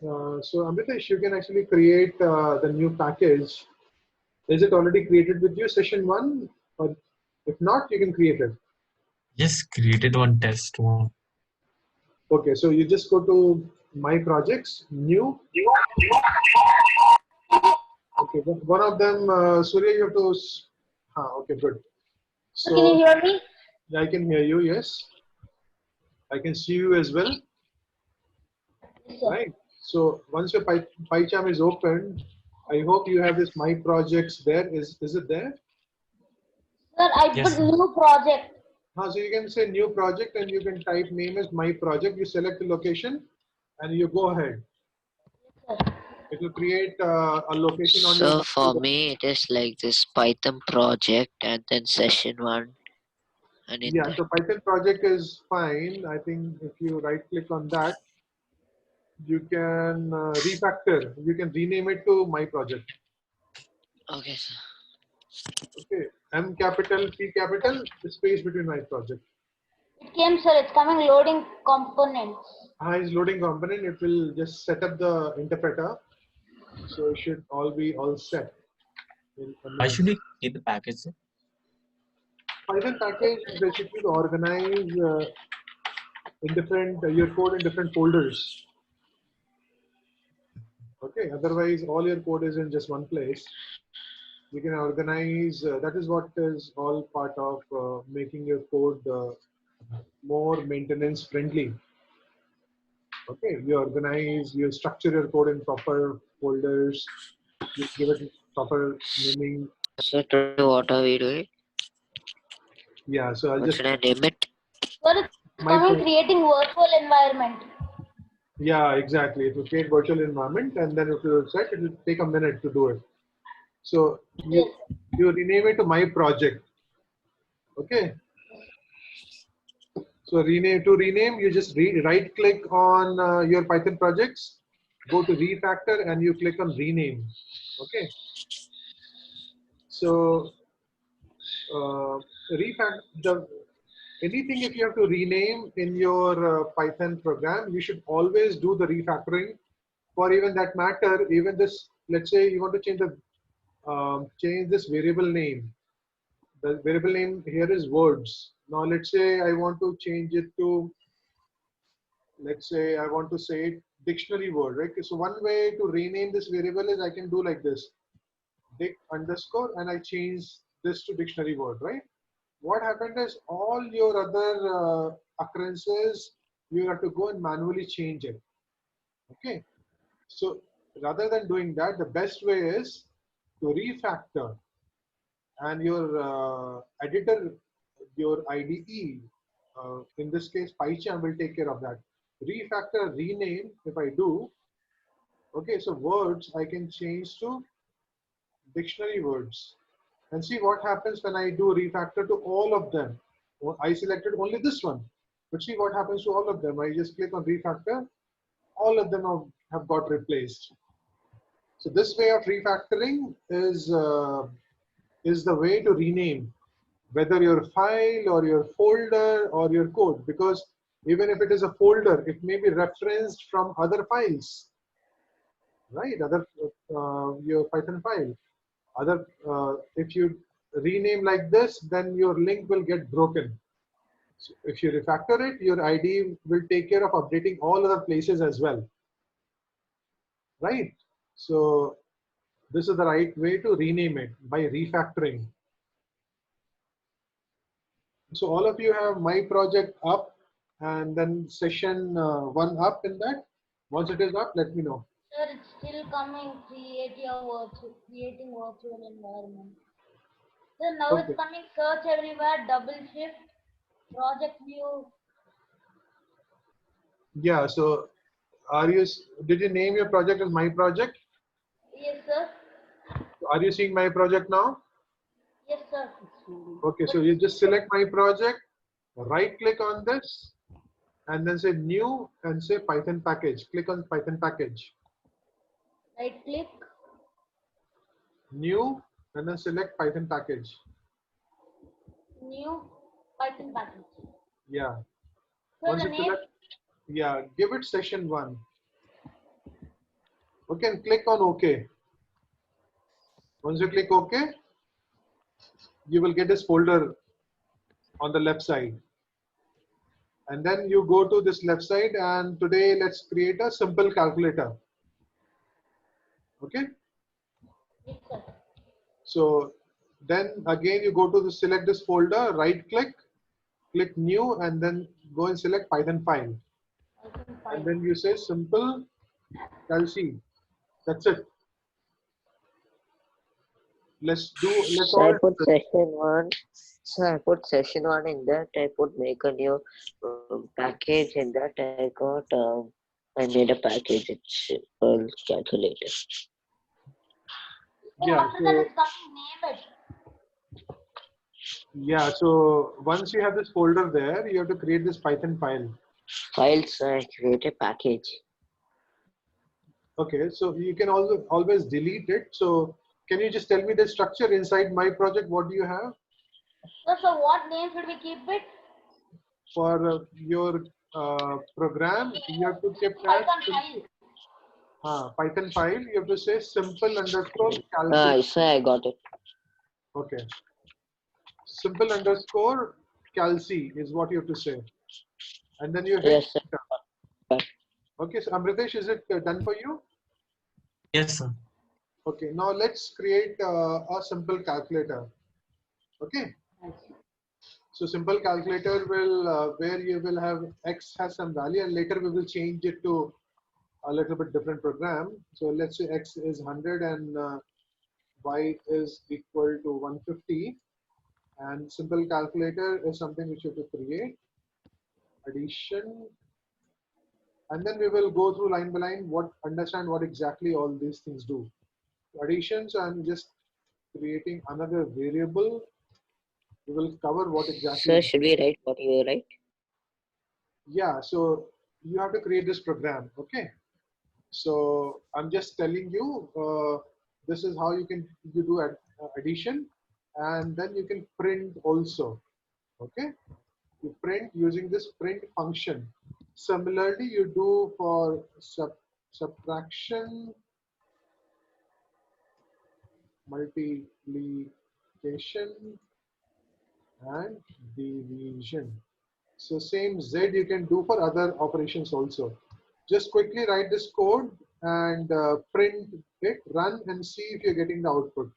Amritesh, you can actually create the new package. Is it already created with you, session 1? Or if not, you can create it. Just created one test one. Okay, so you just go to My Projects, New. Okay, one of them, Surya, you have to. Okay, good. So can you hear me? I can hear you, yes. I can see you as well, Yes, sir. right? So once your PyCharm is open, I hope you have this My Projects there. Is it there? Sir, I Yes, put sir. new project. So you can say new project and you can type name as My Project. You select the location and you go ahead. Sir. It will create a location on So your. for me, it is like this Python project and then session 1. And in Yeah, that. so Python project is fine. I think if you right click on that, you can refactor. You can rename it to My Project. Okay, sir. Okay, M capital, P capital, space between My Project. It came, sir. It's coming loading components. Is loading component. It will just set up the interpreter. So it should all be all set. In a Why minute. should we create the package, sir? Python package is basically to organize in different your code in different folders. Okay, otherwise all your code is in just one place. You can organize. That is what is all part of making your code more maintenance friendly. Okay, you organize, you structure your code in proper folders. You give it proper naming. So today what are we doing? Yeah, so I'll What just should I name it? Sir, it's coming creating virtual environment. Yeah, exactly. It will create virtual environment and then it will set. It will take a minute to do it. So Yes. you rename it to My Project. Okay. So rename, you just right click on your Python projects, go to refactor and you click on rename. Okay. So anything if you have to rename in your Python program, you should always do the refactoring. For even that matter, even this, let's say you want to change this variable name. The variable name here is words. Now let's say I want to change it to, let's say I want to say dictionary word, right? So one way to rename this variable is I can do like this, dic underscore, and I change this to dictionary word, right? What happened is all your other occurrences, you have to go and manually change it. Okay. So rather than doing that, the best way is to refactor, and your editor, your IDE, in this case PyCharm, will take care of that. Refactor, rename, if I do, okay, so words I can change to dictionary words, and see what happens when I do refactor to all of them. Well, I selected only this one, but see what happens to all of them. I just click on refactor, all of them have got replaced. So this way of refactoring is the way to rename, whether your file or your folder or your code, because even if it is a folder, it may be referenced from other files, right? Other your Python file. If you rename like this, then your link will get broken. So if you refactor it, your IDE will take care of updating all other places as well, right? So this is the right way to rename it, by refactoring. So all of you have my project up, and then session 1 up in that. Once it is up, let me know. Sir, it's still coming. Creating virtual environment. So now Okay. it's coming. Search everywhere. Double shift. Project view. Yeah. So did you name your project as my project? Yes, sir. Are you seeing my project now? Yes, sir. Okay. So you just select my project, right click on this, and then say new and say Python package. Click on Python package. Right click. New, and then select Python package. New Python package. Yeah. So Once the you name. select, yeah, give it session 1. Okay, and click on OK. Once you click OK, you will get this folder on the left side. And then you go to this left side, and today let's create a simple calculator. Okay. Yes, sir. So then again you go to the select this folder, right click, click new, and then go and select Python file. Python And file. then you say simple calc. That's it. Let's So I put session 1. So I put session 1 in that. I put make a new package in that. I made a package. It's simple calculator. So Yeah. after that it's coming. Name it. Yeah, so once you have this folder there, you have to create this Python file. Files, I create a package. Okay, so you can also always delete it. So can you just tell me the structure inside my project? What do you have So what name should we keep it? for your program? You have to keep that Python file. Python file. You have to say simple underscore calc. So I got it. Okay, simple underscore calc is what you have to say, and then you hit Yes, sir. enter. Okay, so Amritesh, is it done for you? Yes, sir. Okay, now let's create a simple calculator. Okay. So simple calculator will where you will have x has some value, and later we will change it to a little bit different program. So let's say x is 100 and y is equal to 150. And simple calculator is something which you have to create. Addition. And then we will go through line by line, understand what exactly all these things do. Addition, so I'm just creating another variable. We will cover what exactly. Sir, should we write what you write? Yeah, so you have to create this program. Okay. So I'm just telling you, this is how you do addition, and then you can print also. Okay, you print using this print function. Similarly, you do for subtraction, multiplication, and division. So same Z you can do for other operations also. Just quickly write this code and print it, run and see if you're getting the output.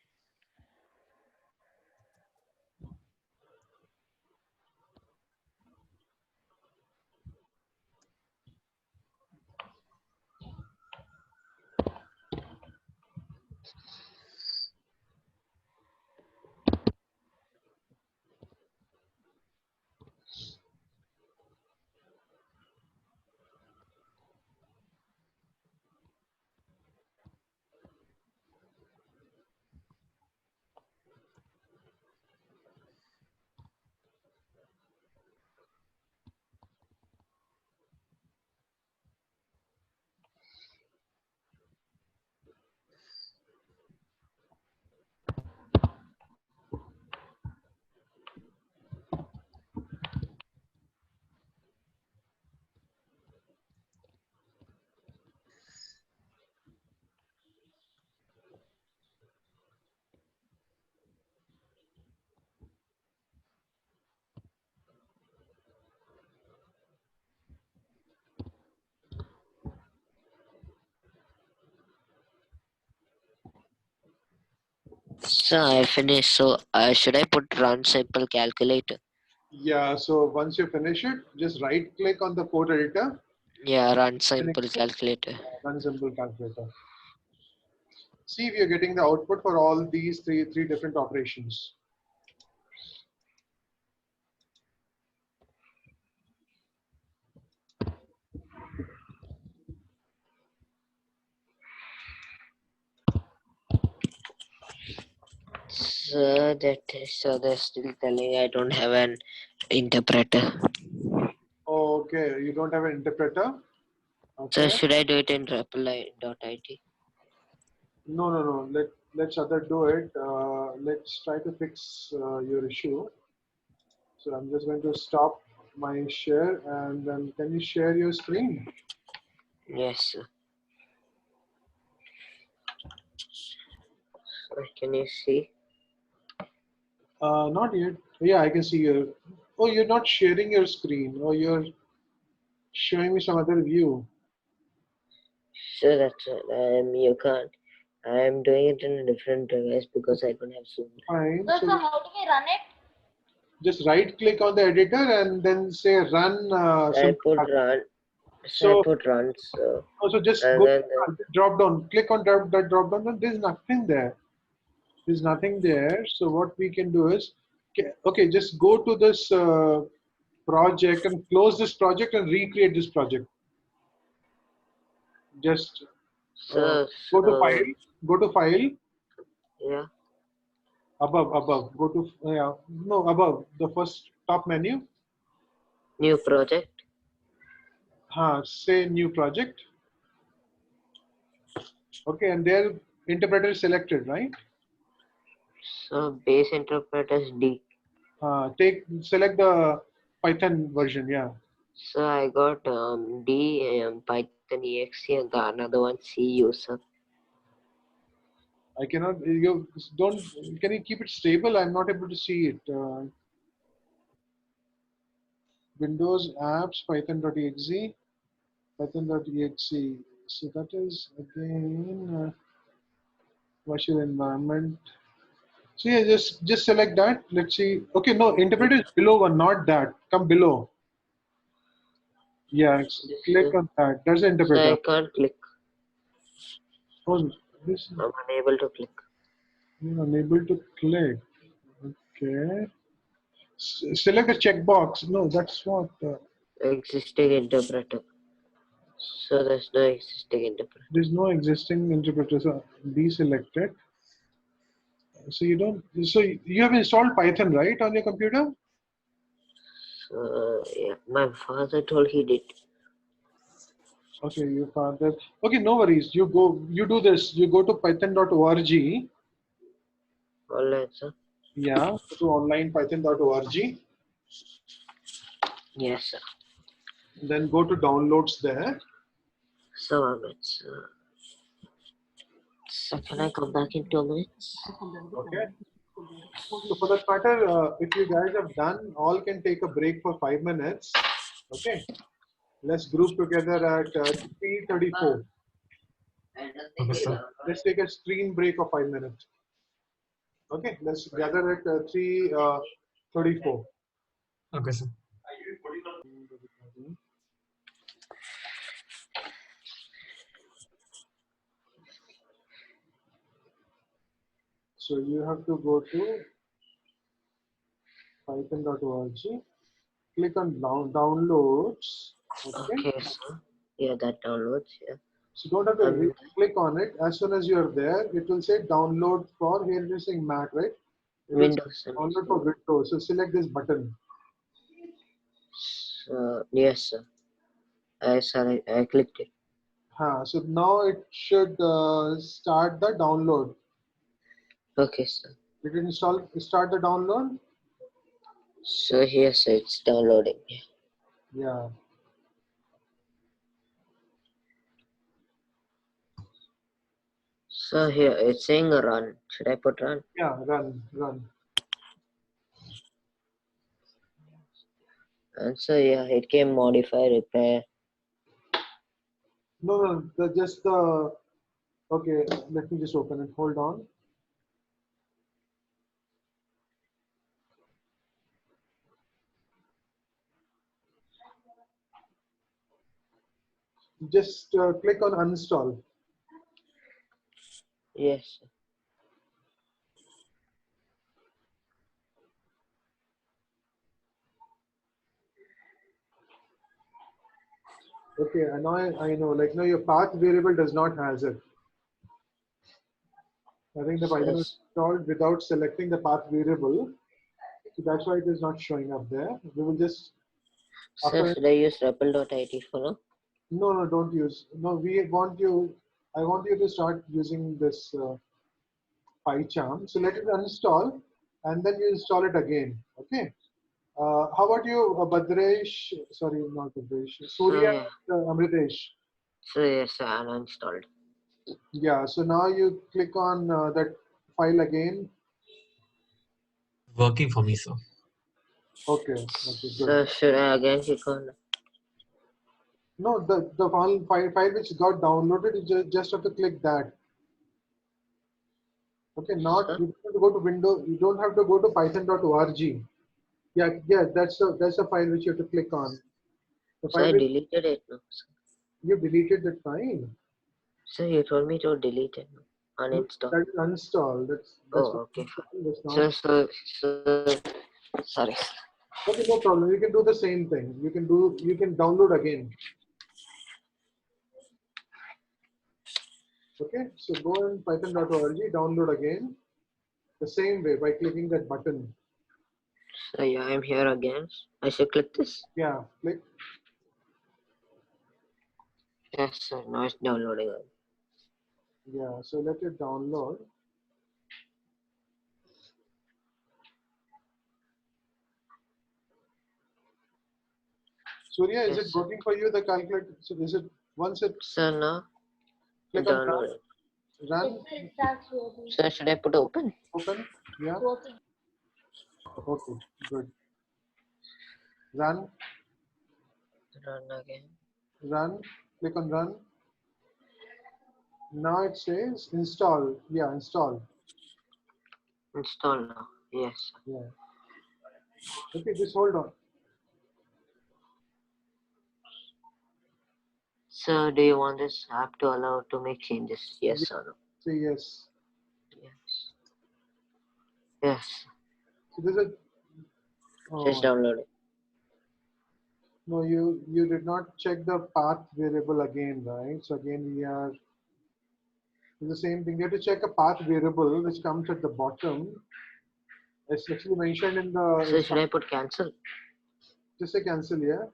So I finished. So should I put run simple calculator? Yeah, so once you finish it, just right click on the code editor Yeah, run and simple calculator. run simple calculator. See if you're getting the output for all these three different operations. So they're still telling I don't have an interpreter. Okay, you don't have an interpreter. So Okay. should I do it in reply.it? No. Let's other do it. Let's try to fix your issue. So I'm just going to stop my share and then can you share your screen? Yes, sir. Can you see? Not yet. Yeah, I can see your. Oh, you're not sharing your screen. Oh, you're showing me some other view. So that's it. You can't. I'm doing it in a different device because I don't have Zoom. Fine. So, So how do we run it? just right click on the editor and then say run. I put run. So I put runs. So just and go then drop down. Click on that drop down. And there's nothing there. There's nothing there. So what we can do is, okay, just go to this project and close this project and recreate this project. Just so, go to so file. Go to file. yeah. Above. Go to no above the first top menu. New project. Say new project. Okay, and there interpreter is selected, right? So base interpreter is D. Select the Python version. Yeah. So I got D Python exe and the another one C user. I cannot. You don't. Can you keep it stable? I'm not able to see it. Windows apps Python.exe. Python.exe. So that is again virtual environment. So yeah, just select that. Let's see. Okay, no, interpreter is below one, not that. Come below. Yeah, click on that. That's the So interpreter. I can't click. Oh, this is I'm unable to click. you're unable to click. Okay. Select a checkbox. No, that's what. Existing interpreter. So there's no existing interpreter. There's no existing interpreter. So deselect it. So you don't. So you have installed Python, right, on your computer? So yeah, my father told he did. Okay, you found that. Okay, no worries. You do this. You go to python.org Alright, sir. Yeah, go to onlinepython.org. Yes, sir. Then go to downloads there. So, 1 minute, sir. So, can I come back in 2 minutes? Okay. So for that matter, if you guys have done, all can take a break for 5 minutes. Okay. Let's group together at 3:34. Okay, sir. Let's take a screen break of 5 minutes. Okay. Let's gather at 3:34. Okay, sir. So you have to go to python.org. Click on downloads. Okay. Okay, sir. Yeah, that downloads. Yeah. So don't have to And click on it. As soon as you're there, it will say download for, here it is saying Mac, right? It will say Windows. download for Windows. So select this button. Yes, sir. I clicked it. So now it should start the download. Okay, sir. Did it start the download? So here, sir, it's downloading. Yeah. So here, it's saying run. Should I put run? Yeah, run. And so yeah, it came modify, repair. No, just the, okay, let me just open it. Hold on. Just click on uninstall. Yes, sir. Okay, and now I know, like now your path variable does not has it. I think the Python was Yes. installed without selecting the path variable. So that's why it is not showing up there. We will just, Sir, after, should I use REPL.it for now? no, don't use. No, I want you to start using this PyCharm. So let it uninstall and then you install it again. Okay. How about you, Bhadresh? Sorry, not Bhadresh. So Surya yeah. and Amritesh. So yes, sir, uninstalled. Yeah. So now you click on that file again. Working for me, sir. Okay. Good. So should I again click on? No, the file which got downloaded, you just have to click that. Okay, not, Sir? you don't have to go to Windows, you don't have to go to python.org. Yeah, that's the file which you have to click on. The So I file which deleted it now. you deleted that file. So you told me to delete it, no? No, Uninstall. that is uninstall. That's Oh, not okay. install, that's not. So sorry. Okay, no problem. You can do the same thing. You can download again. Okay, so go on python.org, download again the same way by clicking that button. So yeah, I'm here again. I should click this. Yeah, click. Yes, sir. Now it's downloading. Yeah, so let it download. Surya, is Yes, it sir. working for you, the calculator? So is it, once it, So now click on download it. run, It starts working. So should I put open? open? Yeah, Working. okay, good. Run, Run again. click on run. Now it says install. Yeah, install. Install now. Yes, sir. Yeah. Okay, just hold on. So do you want this app to allow to make changes? Yes or no? Say yes. Yes. Yes. So this is, Just oh, download it. no, you did not check the path variable again, right? So again, it's the same thing. You have to check a path variable which comes at the bottom. It's actually mentioned in the So should I put cancel? just say cancel here.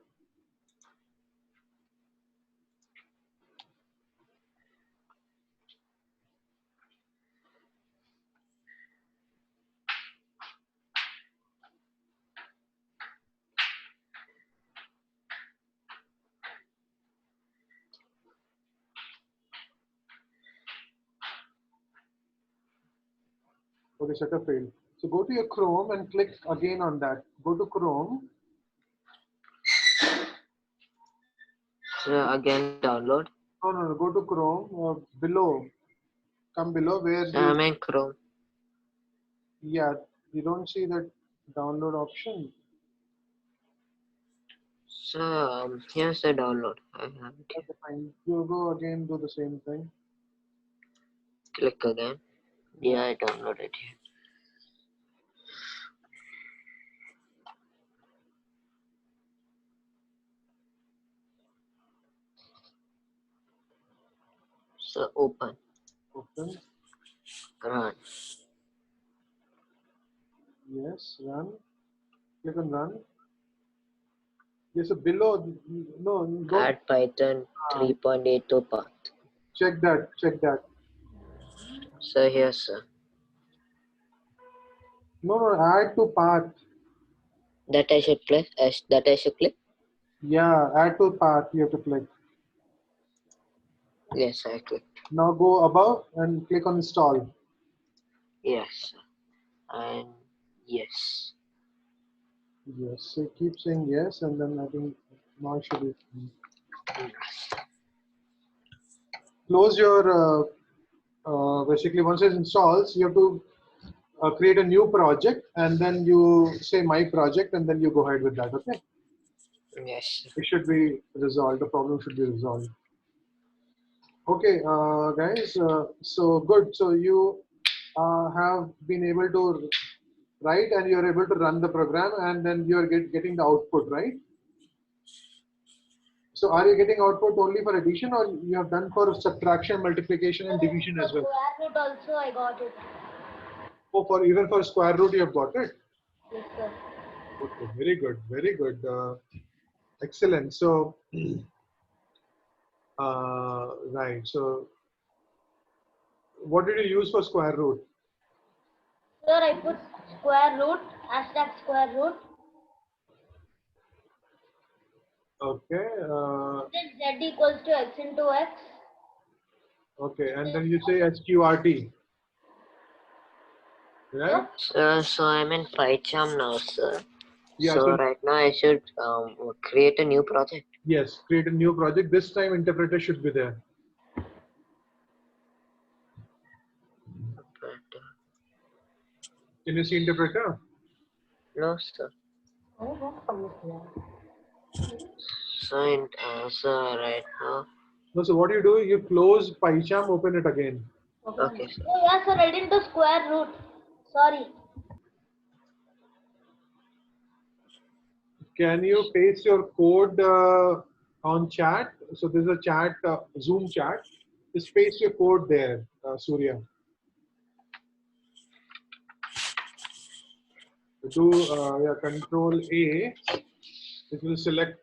Okay, setup failed. So go to your Chrome and click again on that. Go to Chrome. So again download. No. Go to Chrome. Below. Come below where So you. I'm in Chrome. Yeah. You don't see that download option. So here's the download. I have it here. Okay, fine. You go again. Do the same thing. Click again. Yeah, I downloaded it here. So open. Open. Run. Yes. Run. Click on run. Yes. So below. No. Don't. Add Python 3.8 to path. Check that. Check that. So here's sir. No. Add to path. That I should play. That I should click. Yeah. Add to path. You have to click. Yes, I click. Now go above and click on install. Yes. And yes. Yes. So keep saying yes, and then I think now it should be. Close your. Basically, once it installs, you have to create a new project, and then you say my project, and then you go ahead with that. Okay. Yes. It should be resolved. The problem should be resolved. Okay, guys. So good. So you have been able to write, and you're able to run the program, and then you're getting the output, right? So are you getting output only for addition, or you have done for subtraction, multiplication, and division as well? Square root also I got it. Oh, for even for square root you have got it. Yes, sir. Okay, very good, very good. Excellent. So, right. So, what did you use for square root? Sir, I put square root, hashtag square root. Okay. Then z equals to x into x. Okay, and then you say SQRT. Right? So I'm in PyCharm now, sir. Yeah. So So right now I should create a new project. yes, create a new project. This time interpreter should be there. But, Can you see interpreter? no, sir. So right now. No. So what do? You close PyCharm, open it again. Okay, sir. Oh, yeah, sir, I didn't do square root. Sorry. Can you paste your code on chat? So there's a chat, Zoom chat. Just paste your code there, Surya. Do yeah, Control A. It will select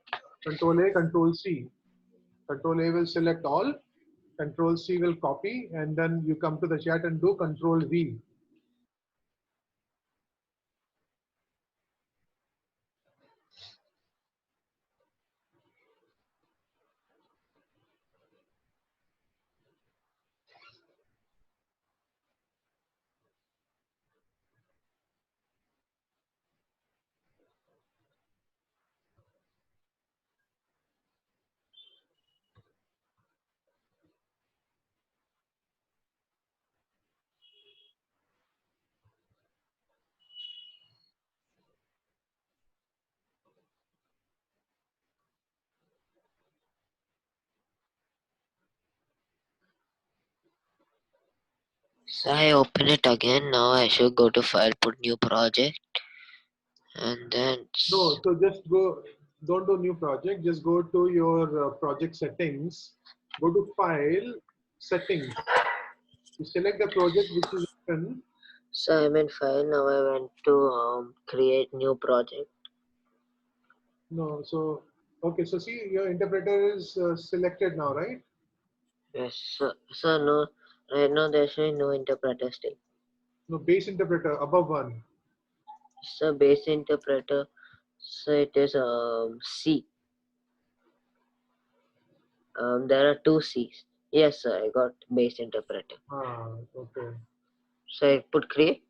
Control A, Control C. Control A will select all. Control C will copy, and then you come to the chat and do Control V. So I open it again. Now I should go to file, put new project, and then No, so just go. Don't do new project. Just go to your project settings. Go to File, Settings. You select the project which is open. so I'm in file. Now I went to create new project. No, so okay. So see, your interpreter is selected now, right? Yes, so no, right now there's showing no interpreter still. No, base interpreter above one. So base interpreter, so it is C. There are two C's. Yes, sir, I got base interpreter. Ah, okay. So I put create.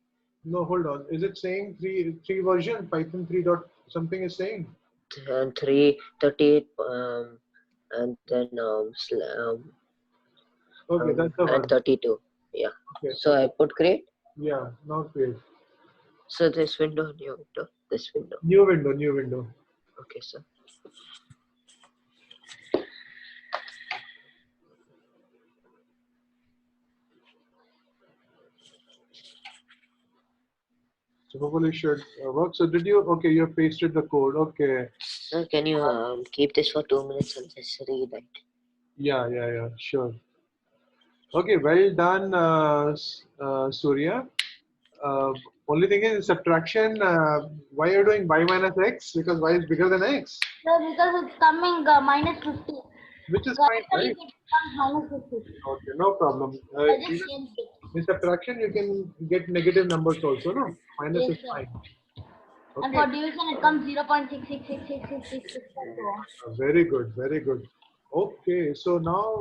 No, hold on. Is it saying three version? Python 3 dot something is saying? And 338 and then Okay, that's the and one. 32. Yeah. Okay, So I put create. yeah, now create. So this window, new window, this window. New window, new window. Okay, sir. So hopefully it should work. So did you? Okay, you have pasted the code. Okay. Sir, can you keep this for 2 minutes and just read it? Yeah, sure. Okay, well done, Surya. Only thing is subtraction. Why are you doing y minus x? Because y is bigger than x, So because it's coming minus 50. which is So fine, actually right? it comes minus 50. Okay, no problem. I just Even changed it. in subtraction, you can get negative numbers also, no? Minus Yes, is sir. fine. And Okay, for division it comes 0.6666666 and so on. very good, very good. Okay, so now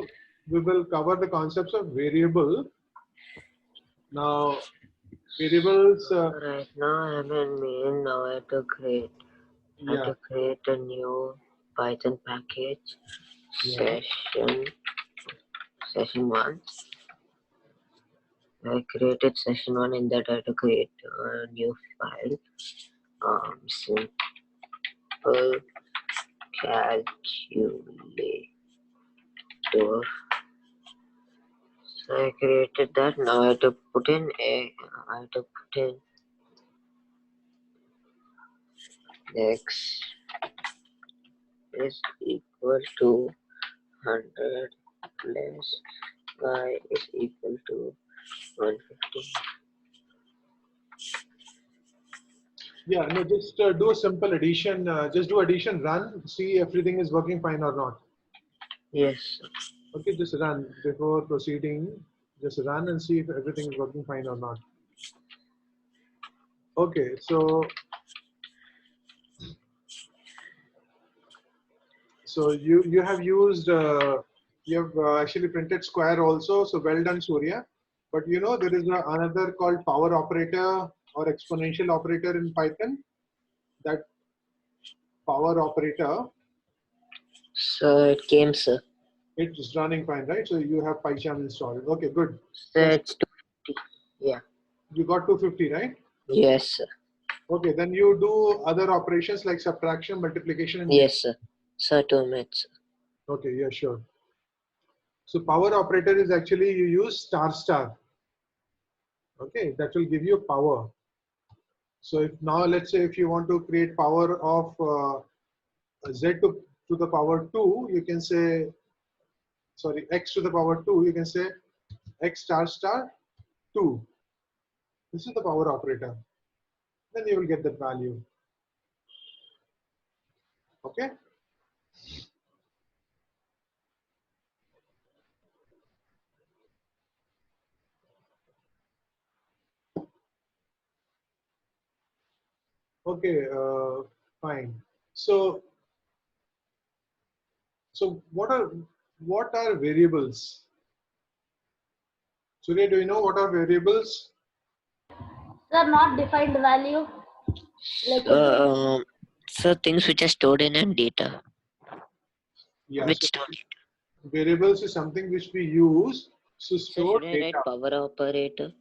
we will cover the concepts of variable. Now, variables, Right now I'm in main. Now I have to create. I have yeah, to create a new Python package. yeah. Session 1. I created session 1. In that I have to create a new file. Simple calculator. So I created that. Now I have to put in x is equal to 100 plus y is equal to 150. Yeah, no, just do a simple addition. Just do addition, run, see if everything is working fine or not. Yes. Okay, just run before proceeding. Just run and see if everything is working fine or not. Okay, so you have used you have actually printed square also. So well done, Surya. But you know there is another called power operator or exponential operator in Python. That power operator, So it came, sir. it's running fine, right? So you have PyCharm installed. Okay, good. So Then it's 250. Yeah. you got 250, right? Yes, sir. Okay, then you do other operations like subtraction, multiplication, and Yes, sir. So 2 minutes. okay, yeah, sure. So power operator is actually you use star star. Okay, that will give you power. So if now let's say if you want to create power of z to the power 2, you can say, sorry, x to the power 2, you can say x star star 2. This is the power operator. Then you will get that value. Okay. Okay, fine. So what are variables? Surya, do you know what are variables? Sir, not defined value. Like So, so things which are stored in and data. Yeah, Which so stored? variables is something which we use to So store should I data. write power operator?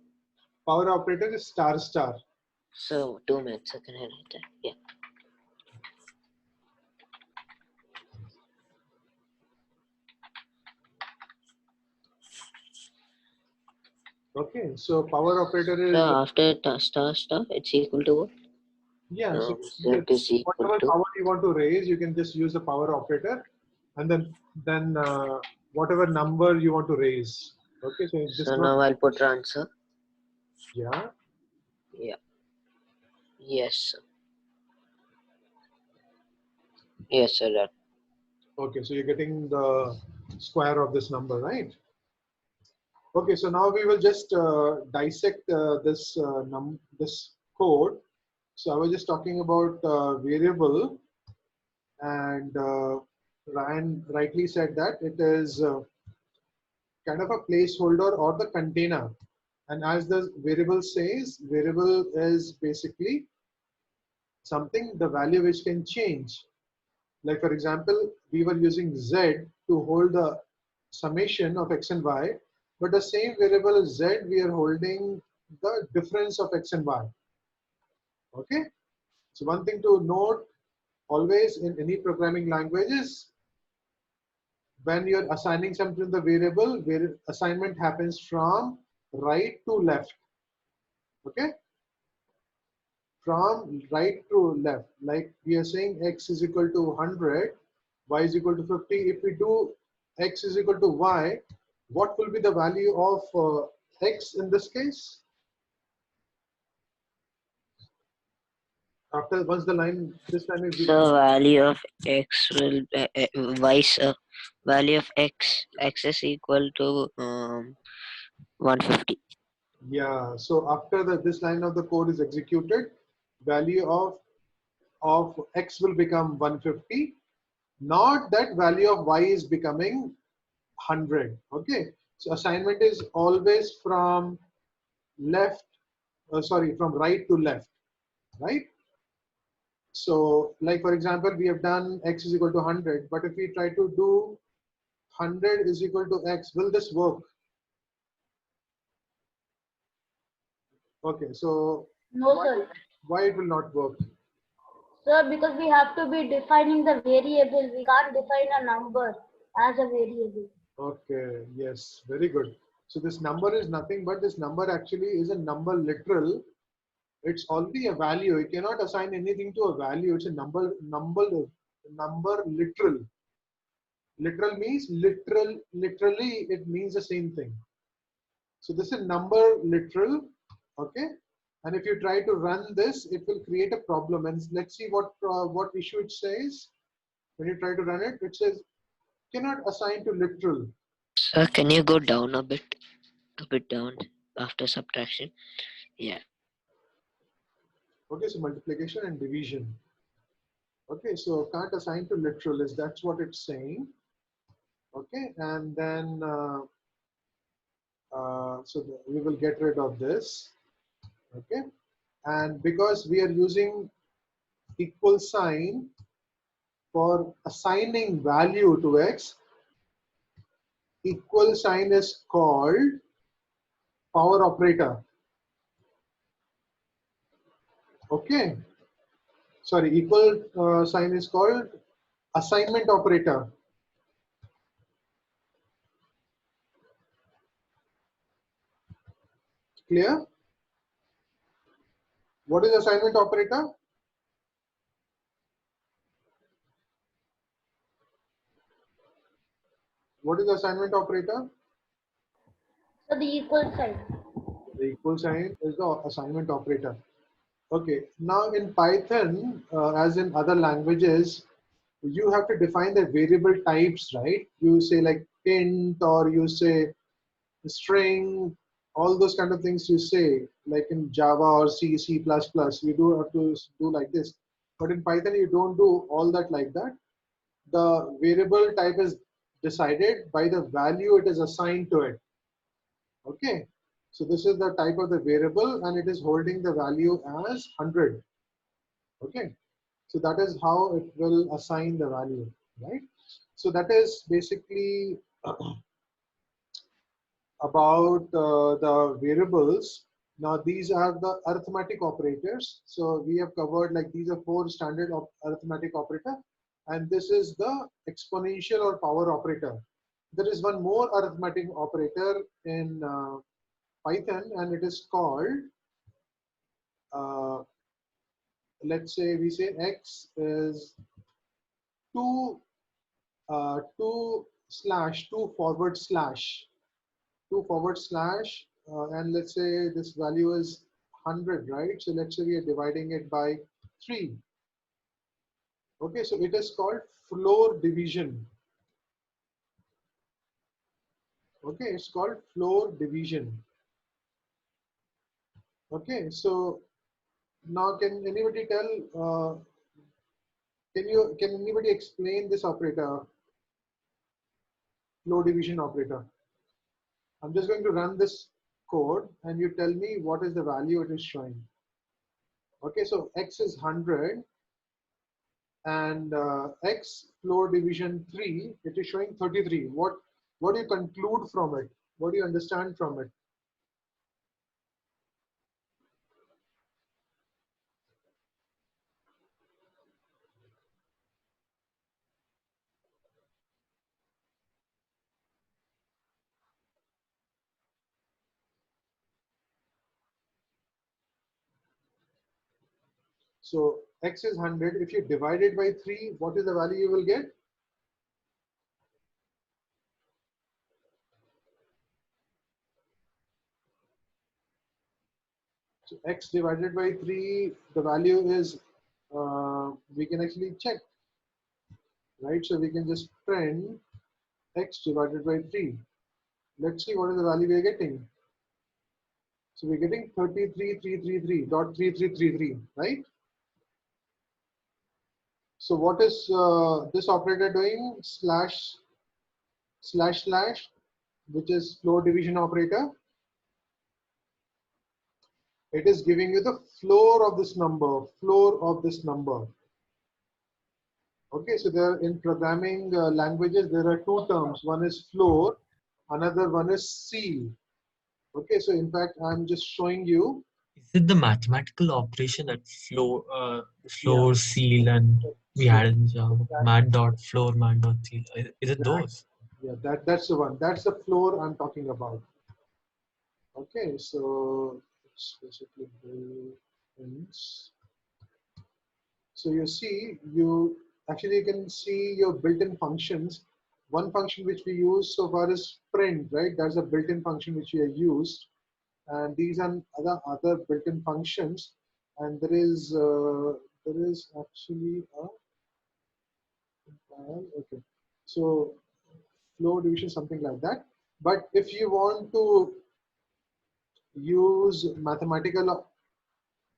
Power operator is star star. So 2 minutes. So can I write that? Yeah. Okay, so power operator So is after star star, it's equal to what? yeah. So Z is equal whatever to. power you want to raise, you can just use the power operator, and then whatever number you want to raise. Okay, so it's just So not now I'll put answer. yeah. Yeah. Yes, sir. Yes, sir. That. Okay, so you're getting the square of this number, right? Okay, so now we will just dissect this code. So I was just talking about variable, and Ryan rightly said that it is kind of a placeholder or the container And as the variable says, variable is basically something, the value which can change. Like for example, we were using z to hold the summation of x and y, but the same variable z, we are holding the difference of x and y. Okay. So one thing to note always in any programming languages, when you're assigning something to the variable, where assignment happens from right to left. Okay. From right to left, like we are saying x is equal to 100, y is equal to 50. If we do x is equal to y, what will be the value of x in this case? After once the line, this line is The value of x will value of x is equal to 150. yeah. So after this line of the code is executed, value of x will become 150. Not that value of y is becoming 100. Okay. So assignment is always from left, sorry, from right to left, right? So like for example, we have done x is equal to 100, but if we try to do 100 is equal to x, will this work? Okay, so No, sir. why it will not work? Sir, because we have to be defining the variable. We can't define a number as a variable. Okay, yes, very good. So this number is nothing but this number actually is a number literal. It's already a value. You cannot assign anything to a value. It's a number literal. Literal means literally it means the same thing. So this is number literal, okay? And if you try to run this, it will create a problem. And let's see what issue it says. When you try to run it, it says cannot assign to literal. Sir, can you go down a bit down after subtraction? Yeah. Okay, so multiplication and division. Okay, so can't assign to literal is that's what it's saying. Okay, and then we will get rid of this. Okay, and because we are using equal sign for assigning value to x, equal sign is called power operator. Okay, sorry, equal sign is called assignment operator. Clear? What is assignment operator? What is assignment operator? So the equal sign. The equal sign is the assignment operator. Okay, now in Python, as in other languages, you have to define the variable types, right? You say like int or you say string, all those kind of things you say, like in Java or C, C++, you do have to do like this. But in Python, you don't do all that like that. The variable type is decided by the value it is assigned to it. Okay, so this is the type of the variable and it is holding the value as 100. Okay, so that is how it will assign the value, right? So that is basically about the variables. Now these are the arithmetic operators. So we have covered like these are 4 standard of arithmetic operator, and this is the exponential or power operator. There is one more arithmetic operator in Python, and it is called let's say we say x is 2 2 forward slash and let's say this value is 100, right? So let's say we are dividing it by 3. Okay, so it is called floor division. Okay, it's called floor division. Okay, so now can anybody tell can anybody explain this operator, floor division operator? I'm just going to run this code and you tell me what is the value it is showing. Okay, so X is 100 and X floor division 3, it is showing 33. What do you conclude from it? What do you understand from it? So X is 100. If you divide it by 3, what is the value you will get? So X divided by 3, the value is, we can actually check, right? So we can just print X divided by 3. Let's see what is the value we are getting. So we're getting 33,333.3333, right? So what is this operator doing? Slash, which is floor division operator. It is giving you the floor of this number, Okay, so there in programming languages, there are two terms. One is floor, another one is seal. Okay, so in fact, I'm just showing you. Is it the mathematical operation that floor, seal, and we had in Java? Mat dot floor, mat dot seal. Is it those? Yeah, that's the one. That's the floor I'm talking about. Okay, so it's basically built-ins. So you see, you can see your built-in functions. One function which we use so far is print, right? That's a built-in function which we have used, and these are other built-in functions. And there is actually a okay. So flow division, something like that. But if you want to use mathematical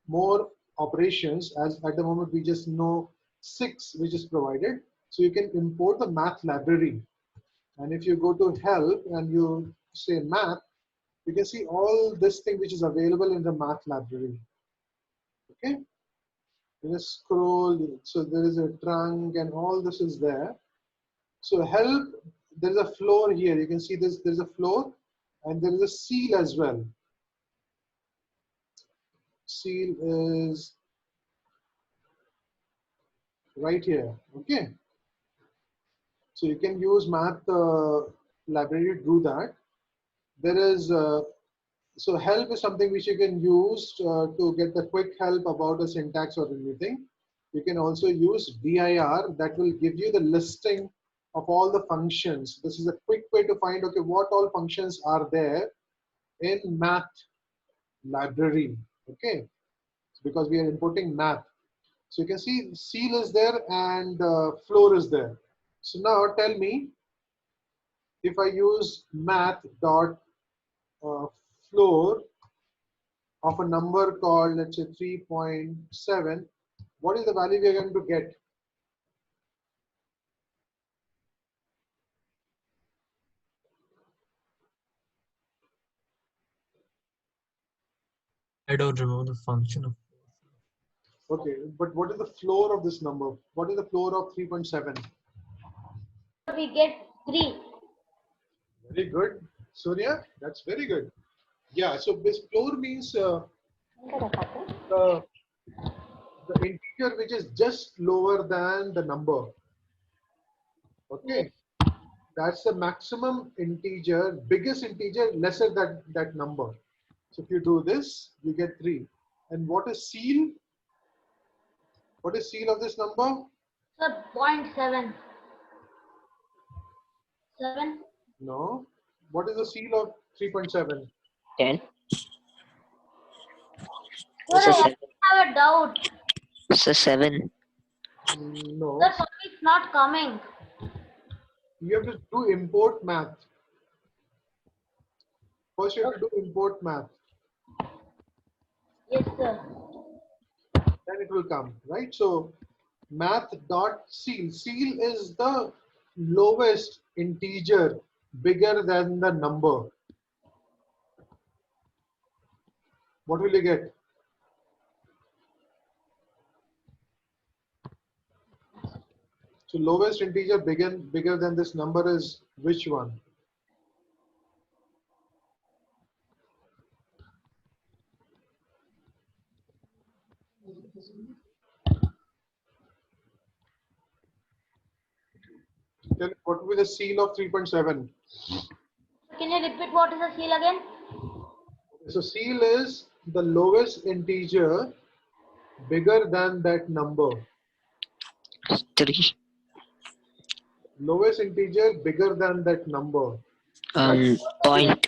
more operations, as at the moment we just know 6 which is provided, so you can import the math library. And if you go to help and you say math, you can see all this thing which is available in the math library. Okay, you just scroll, so there is a trunk and all this is there. So help, there's a floor here, you can see this, there's a floor and there is a seal as well. Seal is right here. Okay, so you can use math library to do that. There is so help is something which you can use to get the quick help about a syntax or anything. You can also use dir, that will give you the listing of all the functions. This is a quick way to find, okay, what all functions are there in math library. Okay, because we are importing math. So you can see seal is there and floor is there. So now tell me, if I use math dot floor of a number called, let's say 3.7, what is the value we are going to get? I don't remember the function of. Okay, but what is the floor of this number? What is the floor of 3.7? We get 3. Very good, Surya. That's very good. Yeah. So this floor means the integer which is just lower than the number. Okay. That's the maximum integer, biggest integer, lesser than that number. So if you do this, you get 3. And what is seal? What is seal of this number? Sir, 0.7. 7. No. What is the seal of 3.7? 10. Sir, It's a I 7. have a doubt. It's a 7. No. Sir, for me it's not coming. You have to do import math. First, you have to do import math. Yes, sir. Then it will come, right? So math dot seal. Seal is the lowest integer bigger than the number. What will you get? So lowest integer bigger than this number is which one? Tell me, what will be the seal of 3.7? Can you repeat what is the seal again? So seal is the lowest integer bigger than that number. 3. Lowest integer bigger than that number. Point.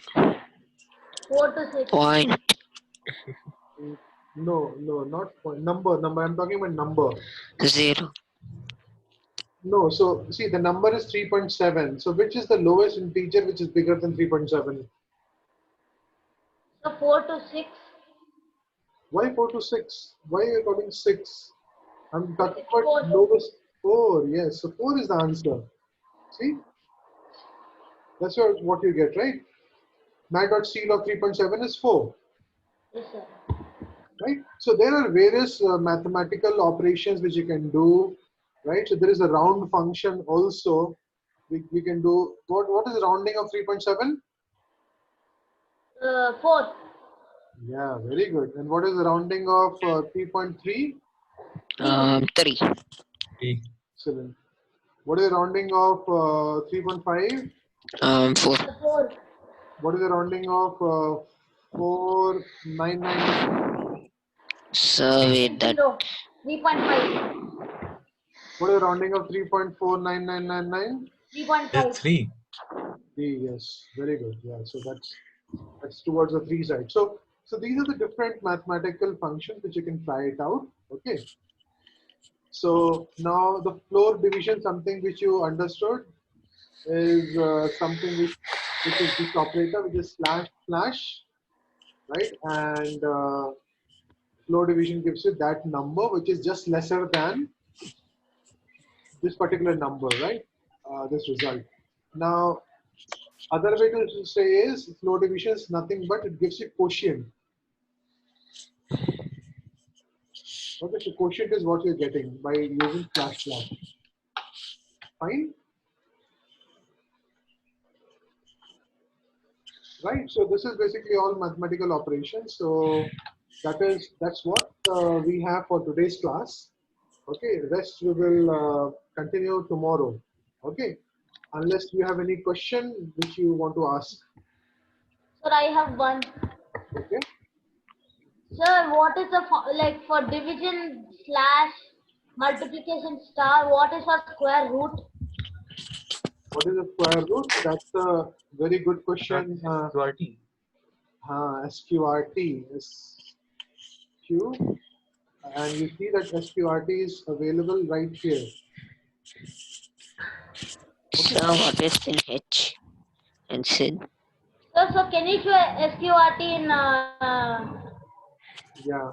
4 to 6. Point. No, not point. Number. I'm talking about number. 0. No, so see the number is 3.7. So which is the lowest integer which is bigger than 3.7? So 4 to 6. Why 4 to 6? Why are you calling 6? I'm talking about 4. lowest 4. Yes, so 4 is the answer. See? That's what you get, right? Mat.seal of 3.7 is 4. Yes, sir. Right? So there are various mathematical operations which you can do, right? So there is a round function also. We can do, what is the rounding of 3.7? 4. Yeah, very good. And what is the rounding of 3.3? 3. Excellent. What is the rounding of 3.5? 4. 4. What is the rounding of 4,999? So wait, that 0. 3.5. What is the rounding of 3.49999? 3.5. 3. 3, yes, very good. Yeah, so that's towards the 3 side. So these are the different mathematical functions which you can try it out. Okay. So now the floor division, something which you understood, is something which is this operator, which is slash, right? And floor division gives you that number which is just lesser than this particular number, right? This result. Now, other way to say is floor division is nothing but it gives you quotient. Okay, so quotient is what you're getting by using slash. Fine. Right. So this is basically all mathematical operations. So that's what we have for today's class. Okay. Rest we will continue tomorrow. Okay. Unless you have any question which you want to ask. Sir, I have one. Okay. Sir, what is the like for division slash multiplication star? What is for square root? What is the square root? That's a very good question. QRT. SQRT is Q, and you see that SQRT is available right here. so what is in H and sin? So can you show SQRT in Yeah.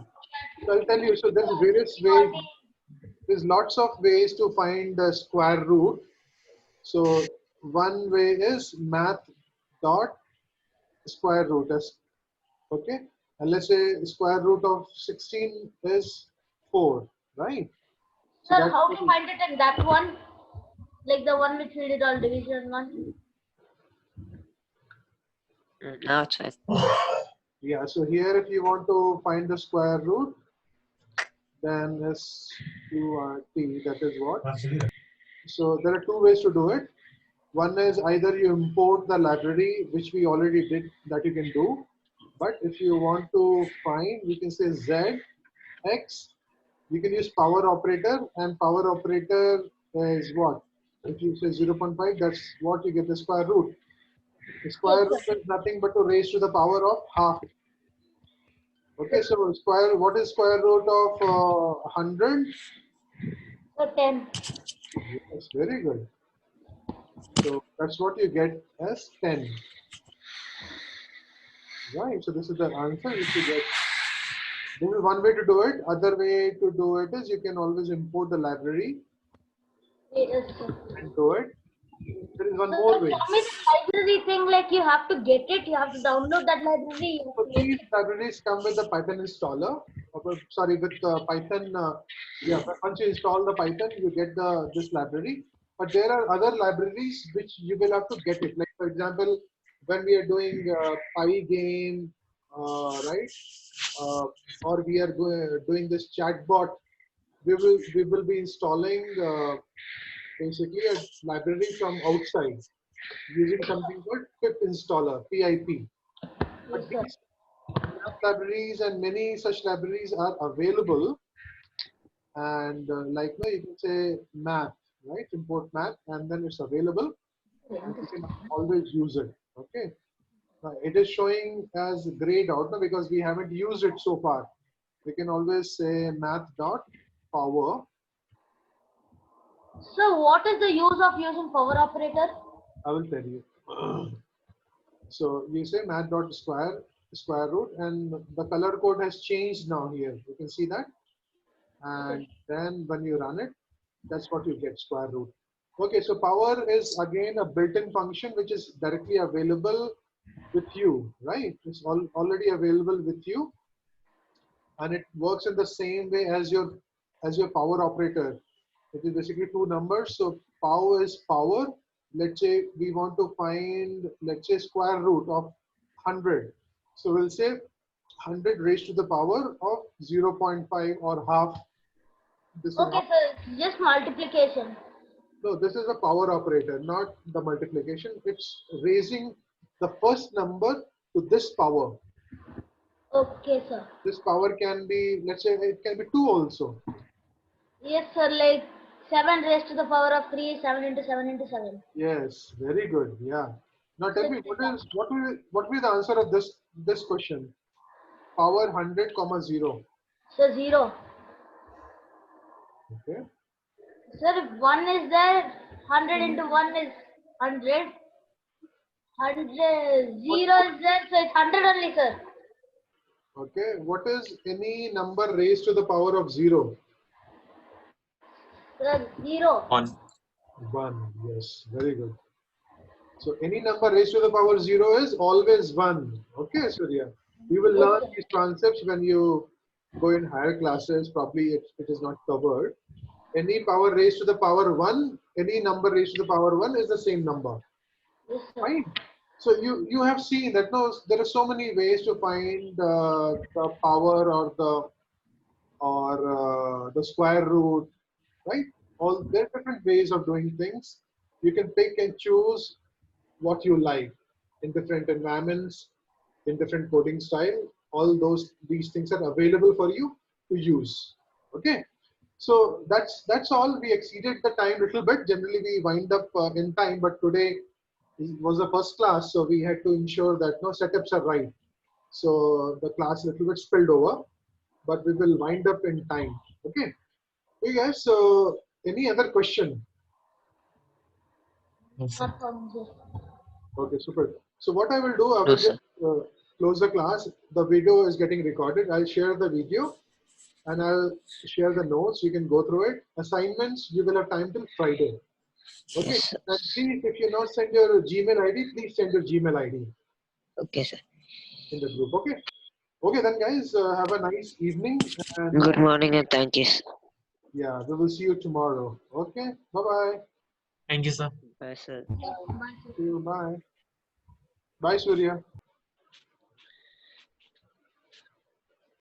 So I'll tell you. So there's various ways. There's lots of ways to find the square root. So one way is math dot square root. Okay. And let's say square root of 16 is 4, right? So sir, how to find it in that one? Like the one which we did all division one? Now it's fine. Yeah, so here if you want to find the square root, then SQRT, that is what. So there are two ways to do it. One is either you import the library, which we already did, that you can do. But if you want to find, you can say Z, X, you can use power operator, and power operator is what? If you say 0.5, that's what you get the square root. The square root is nothing but to raise to the power of half. Okay, so what is square root of 100? So 10. Yes, very good. So that's what you get as 10. Right, so this is the answer which you get. This is one way to do it. Other way to do it is you can always import the library Yes, sir. and do it. There is one more way. Show me the library thing, like you have to get it, you have to download that library. You have So to make these libraries come with the Python installer. Sorry, with Python. Yeah, once you install the Python, you get this library. But there are other libraries which you will have to get it. Like for example, when we are doing Pygame, right? Or we are doing this chatbot, we will be installing basically a library from outside using something called pip installer, PIP. But Yes, sir. these math libraries and many such libraries are available, and like no, you can say math, right? Import math, and then it's available, and you can always use it. Okay. It is showing as grayed out now because we haven't used it so far. We can always say math.power. So what is the use of using power operator? I will tell you. So you say math.square root, and the color code has changed now here. You can see that. And then when you run it, that's what you get, square root. Okay, so power is again a built-in function which is directly available with you, right? It's already available with you, and it works in the same way as your power operator. It is basically two numbers. So power is power. Let's say we want to find, let's say, square root of 100. So we'll say 100 raised to the power of 0.5 or half. This is Okay, half. so it's just multiplication. No, this is a power operator, not the multiplication. It's raising the first number to this power. Okay, sir. This power can be, let's say, it can be 2 also. Yes, sir. Like 7 raised to the power of 3, 7 into 7 into 7. Yes, very good. Yeah. Now tell me, what will be the answer of this question? Power 100 comma 0. So 0. Okay. Sir, if 1 is there, 100 into 1 is 100. 100, 0 is there, so it's 100 only, sir. Okay. What is any number raised to the power of 0? Sir, 0. 1. 1. Yes, very good. So any number raised to the power 0 is always 1. Okay, Surya. You will learn these concepts when you go in higher classes. Probably it is not covered. Any power raised to the power 1, any number raised to the power 1 is the same number. Yes, sir. Fine. So you have seen that there are so many ways to find the power or the square root, right? There are different ways of doing things. You can pick and choose what you like in different environments, in different coding style. These things are available for you to use. Okay. So that's all. We exceeded the time a little bit. Generally, we wind up in time, but today was the first class, so we had to ensure that no setups are right. So the class a little bit spilled over, but we will wind up in time. Okay. Okay, guys. So any other question? No, sir. Not from here. Okay, super. So what I will do, I No, will sir. just close the class. The video is getting recorded. I'll share the video and I'll share the notes. You can go through it. Assignments, you will have time till Friday. Okay. Yes, sir. And please, if you not send your Gmail ID, please send your Gmail ID Okay, sir. in the group. Okay. Okay, then guys, have a nice evening. And Good morning and thank you, sir. yeah, we will see you tomorrow. Okay. Bye-bye. Thank you, sir. Bye, sir. Bye, sir. See you. Bye. Bye, Surya.